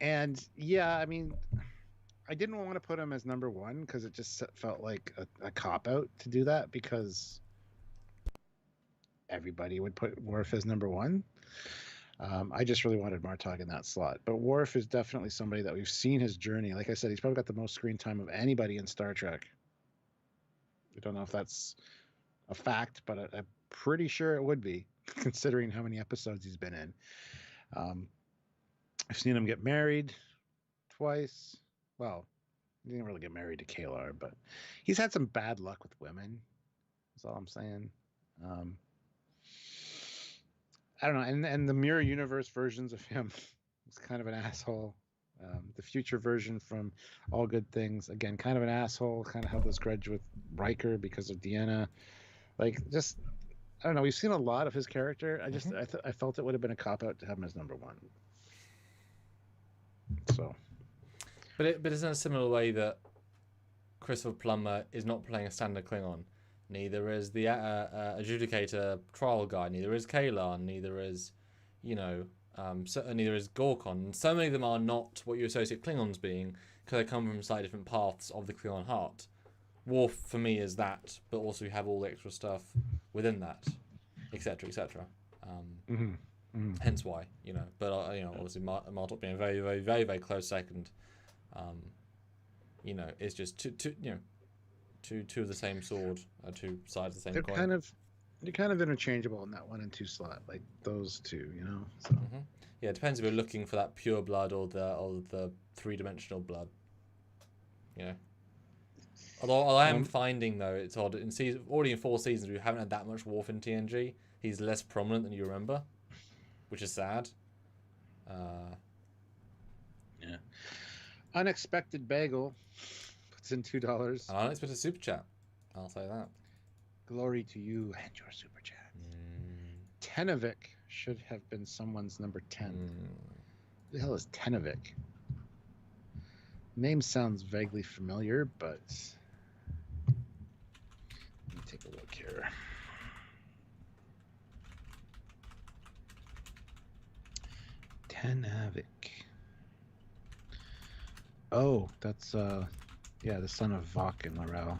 and yeah, I mean, I didn't want to put him as number one because it just felt like a cop out to do that, because everybody would put Worf as number one. I just really wanted Martok in that slot. But Worf is definitely somebody that we've seen his journey. Like I said, he's probably got the most screen time of anybody in Star Trek. I don't know if that's a fact, but I'm pretty sure it would be, considering how many episodes he's been in. I've seen him get married twice. Well, he didn't really get married to Kalar, but he's had some bad luck with women. That's all I'm saying. I don't know, and the mirror universe versions of him was kind of an asshole. The future version from All Good Things, again, kind of an asshole. Kind of had this grudge with Riker because of Deanna. Like, just, I don't know. We've seen a lot of his character. I felt it would have been a cop out to have him as number one. So, but it's in a similar way that Christopher Plummer is not playing a standard Klingon. Neither is the adjudicator trial guy. Neither is Kalar. Neither is, neither is Gorkon. So many of them are not what you associate Klingons being, because they come from slightly different paths of the Klingon heart. Worf for me is that, but also you have all the extra stuff within that, etc., etc. Hence why, But obviously Martok being a very, very, very, very close second. It's just two of the same sword, two sides of the same coin. They're kind of interchangeable in that 1 and 2 slot, like those two, So. Yeah, it depends if you're looking for that pure blood or the 3-dimensional blood. Although I am finding, though, it's odd, already in 4 seasons we haven't had that much Worf in TNG. He's less prominent than you remember, which is sad. Yeah. Unexpected Bagel puts in $2. An unexpected super chat. I'll say that. Glory to you and your super chat. Tenovic should have been someone's number 10. Who the hell is Tenovic? Name sounds vaguely familiar, but let me take a look here. Tenovic. Oh, that's the son of Vok and Laurel.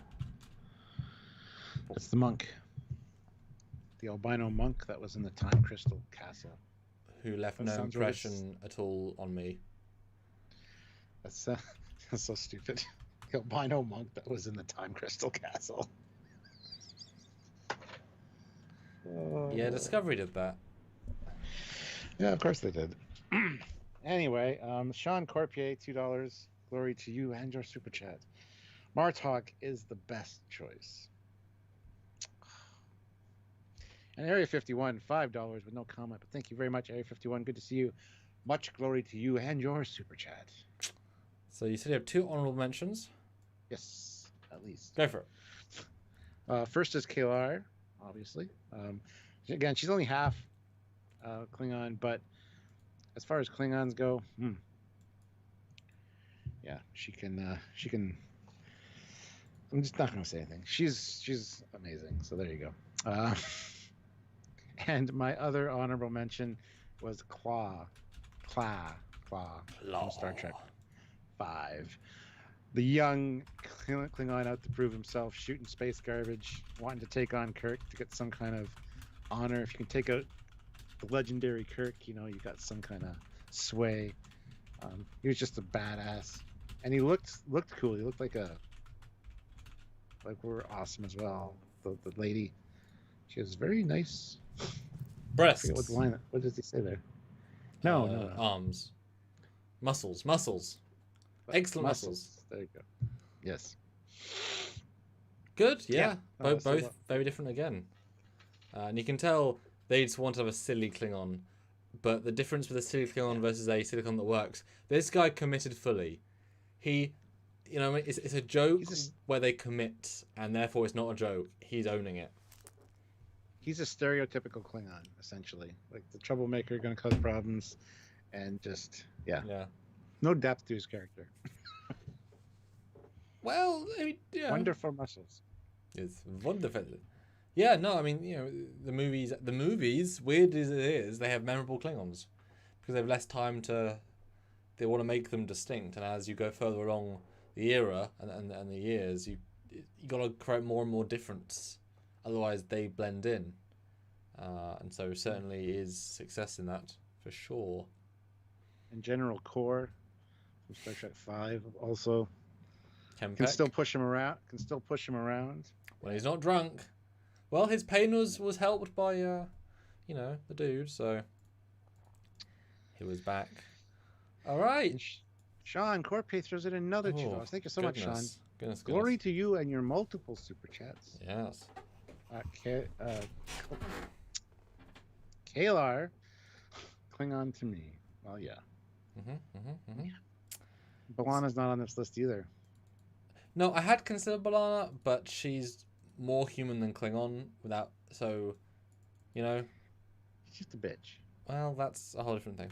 That's the monk. The albino monk that was in the Time Crystal Castle. Who left no impression at all on me. That's so stupid. The albino monk that was in the Time Crystal Castle. Yeah, Discovery did that. Yeah, of course they did. Anyway, Sean Corpier, $2. Glory to you and your super chat. Martok is the best choice. And Area 51, $5 with no comment. But thank you very much, Area 51. Good to see you. Much glory to you and your super chat. So you said you have 2 honorable mentions? Yes, at least. Go for it. First is Kalar, obviously. Again, she's only half Klingon, but as far as Klingons go, yeah, she can. I'm just not going to say anything. She's amazing. So there you go. And my other honorable mention was Claw from Star Trek 5. The young Klingon out to prove himself, shooting space garbage, wanting to take on Kirk to get some kind of honor. If you can take out the legendary Kirk, you got some kind of sway. He was just a badass, and he looked cool. He looked like we're awesome as well. The lady, she has very nice breasts. What does he say there? No. Arms, muscles. Excellent muscles. There you go. Yes. Good, yeah. Yeah. Both very different again. And you can tell they just want to have a silly Klingon. But the difference with a silly Klingon versus a silly Klingon that works, this guy committed fully. He, it's a joke where they commit, and therefore it's not a joke. He's owning it. He's a stereotypical Klingon, essentially. Like the troublemaker, going to cause problems, and just, Yeah. No depth to his character. Well, I mean, yeah. Wonderful muscles. It's wonderful. Yeah, no, I mean, the movies, weird as it is, they have memorable Klingons because they have less time they want to make them distinct, and as you go further along the era and the years, you got to create more and more difference, otherwise they blend in, and so certainly is success in that for sure. And General Core from Star Trek V also Can still push him around. When he's not drunk. Well, his pain was helped by the dude, so he was back. All right. Sean Corpay throws in another $2. Thank you so much, Sean. Goodness. Glory to you and your multiple super chats. Yes. Kalar, Klingon to me. Well, yeah. B'Elanna's not on this list either. No, I had considered B'Elanna, but she's more human than Klingon she's just a bitch. Well, that's a whole different thing.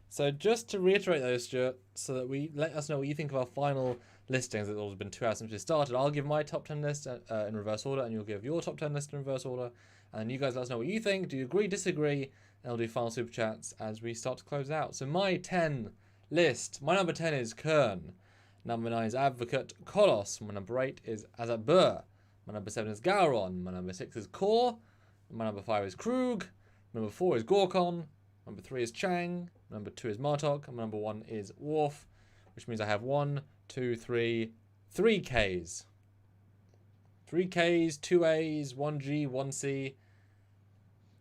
So just to reiterate those, Stuart, so that we let us know what you think of our final listings. It's always been 2 hours since we started. I'll give my top 10 list in reverse order, and you'll give your top 10 list in reverse order, and then you guys let us know what you think. Do you agree, disagree? And I'll do final super chats as we start to close out. So my 10 list, my number 10 is Kern. Number 9 is Advocate Kolos. My number 8 is Azat Bur. My number 7 is Gowron. My number 6 is Kor. My number 5 is Krug. My number 4 is Gorkon. Number 3 is Chang. My number 2 is Martok. And my number 1 is Worf, which means I have 3 Ks. 3 Ks, 2 As, 1 G, 1 C,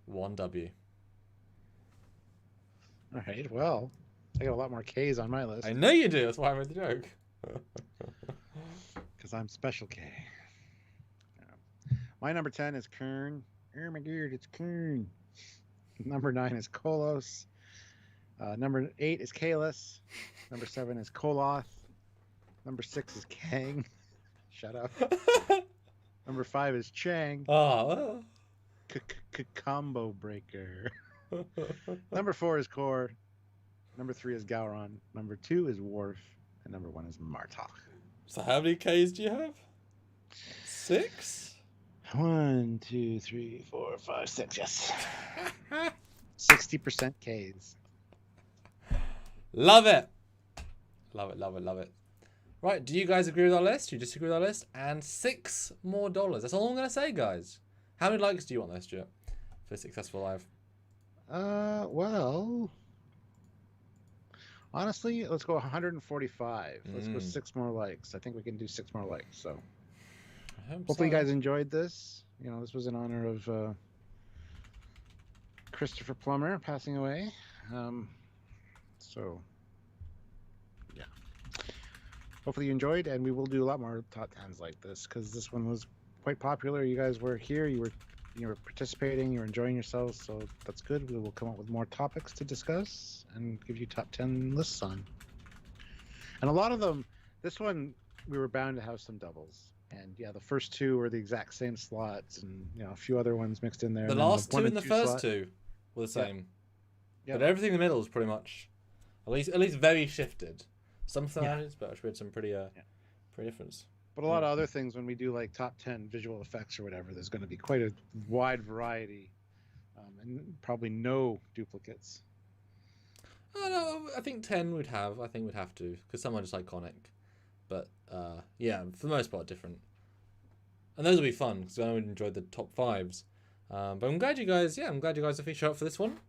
1 W. All right, well, I got a lot more Ks on my list. I know you do. That's why I made the joke. Because I'm special K. Yeah. My number 10 is Kern. Oh my god, it's Kern. Number 9 is Kolos. Number 8 is Kalis. Number 7 is Koloth. Number 6 is Kang. Shut up. Number 5 is Chang. Oh. Combo breaker. Number 4 is Kor. Number 3 is Gowron. Number 2 is Worf. And number 1 is Martok. So how many Ks do you have? 6? 1, 2, 3, 4, 5, 6. Yes. 60% Ks. Love it. Love it, love it, love it. Right, do you guys agree with our list? Do you disagree with our list? And $6 more. That's all I'm going to say, guys. How many likes do you want there, Stuart, for Successful Live? Well, honestly, let's go 145. Let's go 6 more likes. I think we can do 6 more likes. So hopefully you guys enjoyed this. This was in honor of Christopher Plummer passing away. So yeah, hopefully you enjoyed, and we will do a lot more top 10s like this because this one was quite popular. You guys were here. You were participating. You were enjoying yourselves, so that's good. We will come up with more topics to discuss and give you top 10 lists on. And a lot of them, this one, we were bound to have some doubles. And yeah, the first 2 were the exact same slots, and a few other ones mixed in there. The last 2 and the first 2 were the same. Yeah. But everything in the middle was pretty much, at least very shifted. Some similarities, but we had some pretty difference. But a lot of other things, when we do like top 10 visual effects or whatever, there's going to be quite a wide variety, and probably no duplicates. Oh, no, I think 10 we'd have. I think we'd have to, because some are just iconic. But yeah, for the most part, different. And those will be fun because I know we enjoyed the top 5s. But I'm glad you guys are featured up for this one.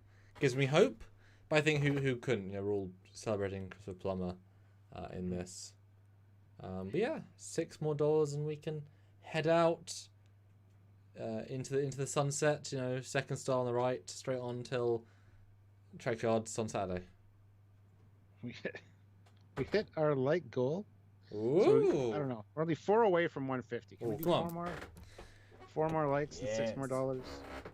Gives me hope. But I think who couldn't? We're all celebrating Christopher Plummer in this. But yeah, $6 more and we can head out into the sunset. Second star on the right, straight on till Trekyards on Saturday. We hit our like goal. Ooh. So I don't know. We're only 4 away from 150. Can we Ooh, do come 4 on. more? 4 more likes and $6 more dollars.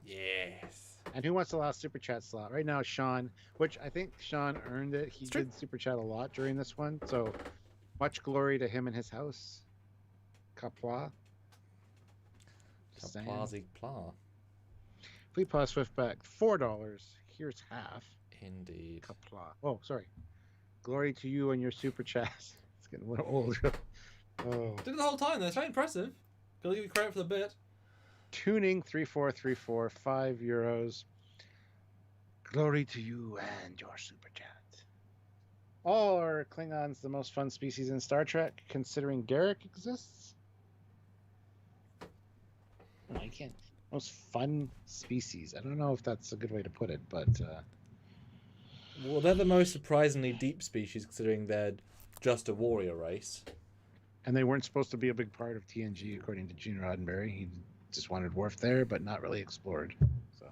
Yes. And who wants the last super chat slot? Right now, Sean, which I think Sean earned it. He did super chat a lot during this one. So much glory to him and his house. QAPLA. Kaplazi Pla. Fleet Paw Swiftback, $4. Here's half. Indeed. QAPLA. Oh, sorry. Glory to you and your super chat. It's getting a little old. Oh. Did it the whole time. That's very impressive. Gotta give you credit for the bit. Tuning 3434, €5. Glory to you and your super chat. All are Klingons the most fun species in Star Trek, considering Garrick exists? I can't. Most fun species. I don't know if that's a good way to put it, but Well, they're the most surprisingly deep species, considering they're just a warrior race. and they weren't supposed to be a big part of TNG, according to Gene Roddenberry. He just wanted Worf there, but not really explored. So,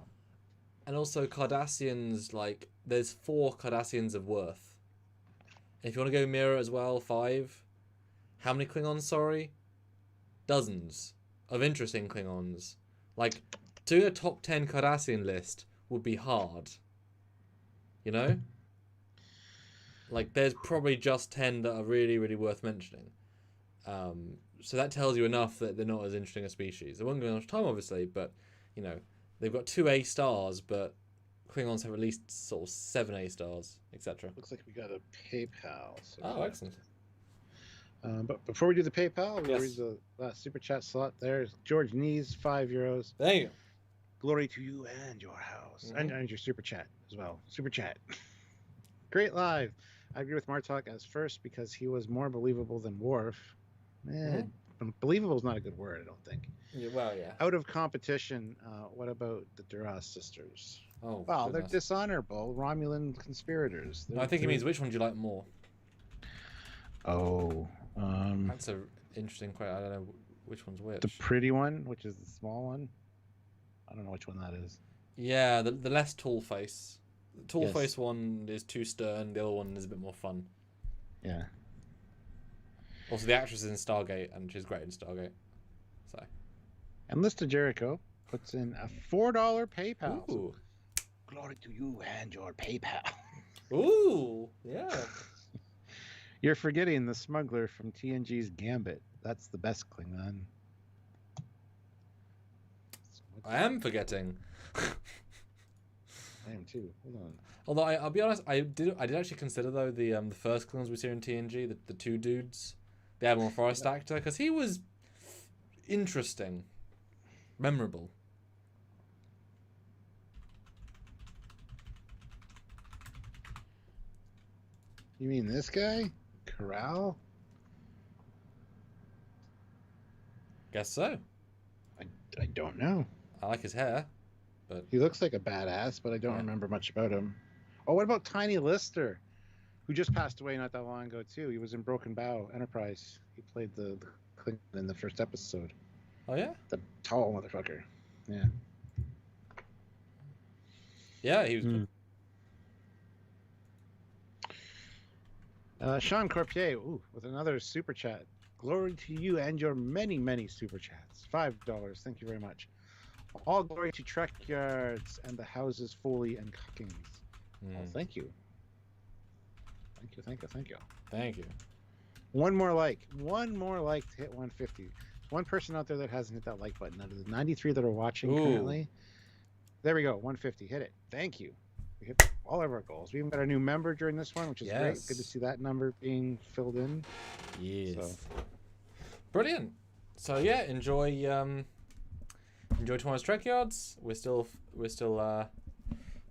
And also Cardassians, like, there's 4 Cardassians of worth. And if you want to go mirror as well, 5. How many Klingons, sorry? Dozens of interesting Klingons. Like, doing a top 10 Cardassian list would be hard. You know? Like, there's probably just 10 that are really, really worth mentioning. So that tells you enough that they're not as interesting a species. They won't go much time, obviously, but, you know, they've got 2 A stars, but Klingons have at least sort of 7 A stars, etc. looks like we got a PayPal. So Oh, excellent. but before we do the PayPal, we'll Yes. read the last super chat slot. There's George Nees, €5. There you go. Glory to you and your house. Mhm. And your super chat as well. Super chat. Great live. I agree with Martok as first because he was more believable than Worf. Believable is not a good word, I don't think. Yeah, well, yeah. Out of competition, what about the Duras sisters? Oh, Well, goodness. they're dishonorable Romulan conspirators. No, I think he means which one do you like more? Oh, That's a interesting question. I don't know which one's which. the pretty one, which is the small one. I don't know which one that is. Yeah, the less tall face. The tall Yes. face one is too stern. The other one is a bit more fun. Yeah. Also, the actress is in Stargate, and she's great in Stargate. So. And Lista Jericho puts in a $4 PayPal. So Ooh. glory to you and your PayPal. Ooh. Yeah. You're forgetting the smuggler from TNG's Gambit. That's the best Klingon. I am forgetting. I am too. Hold on. Although I'll be honest, I did actually consider though the first Klingons we see in TNG, the 2 dudes, the Admiral Forrest actor, because he was interesting, memorable. You mean this guy? Corral? Guess so. I don't know. I like his hair, but He looks like a badass, but I don't Yeah. remember much about him. Oh, what about Tiny Lister, who just passed away not that long ago too? He was in Broken Bow Enterprise. He played the Klingon in the first episode. oh yeah, The tall motherfucker. Yeah. yeah, he was good. Sean Corpier, with another super chat. Glory to you and your many, many super chats. $5. Thank you very much. All glory to Trekyards and the houses Foley and Cookings. Oh, thank you. Thank you, thank you, thank you. Thank you. One more like to hit 150. There's one person out there that hasn't hit that like button out of the 93 that are watching Ooh. currently. There we go, 150. Hit it. Thank you. We hit all of our goals. We even got a new member during this one, which is great. Yes. Good to see that number being filled in. Yes. So. Brilliant. So yeah, enjoy tomorrow's Trekyards. We're still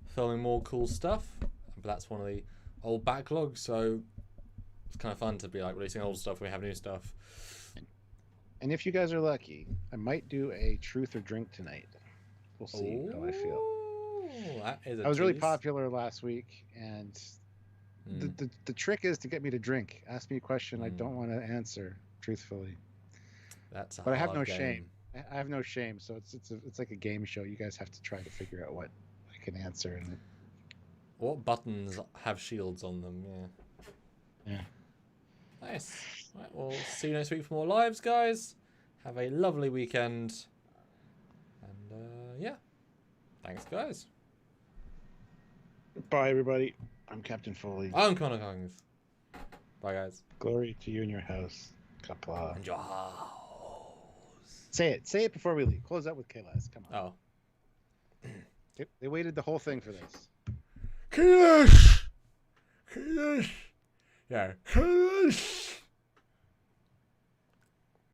filming more cool stuff, but that's one of the old backlogs. So it's kind of fun to be like releasing old stuff. We have new stuff. And if you guys are lucky, I might do a truth or drink tonight. We'll see how I feel. Ooh, that is a I was really tease. popular last week, and the trick is to get me to drink. Ask me a question I don't want to answer truthfully. That's a But I have hard no game. shame. I have no shame, so it's like a game show. You guys have to try to figure out what I can answer. And What buttons have shields on them? Yeah. Nice. Right, we'll see you next week for more lives, guys. Have a lovely weekend. And yeah. Thanks, guys. Bye, everybody. I'm Captain Foley. I'm Connor Kongs. Bye, guys. Glory to you and your house. QAPLA. And your house. Say it. Say it before we leave. Close out with Kaylas. Come on. Oh. They waited the whole thing for this. Kaylas! Kaylas! Yeah. Kaylas!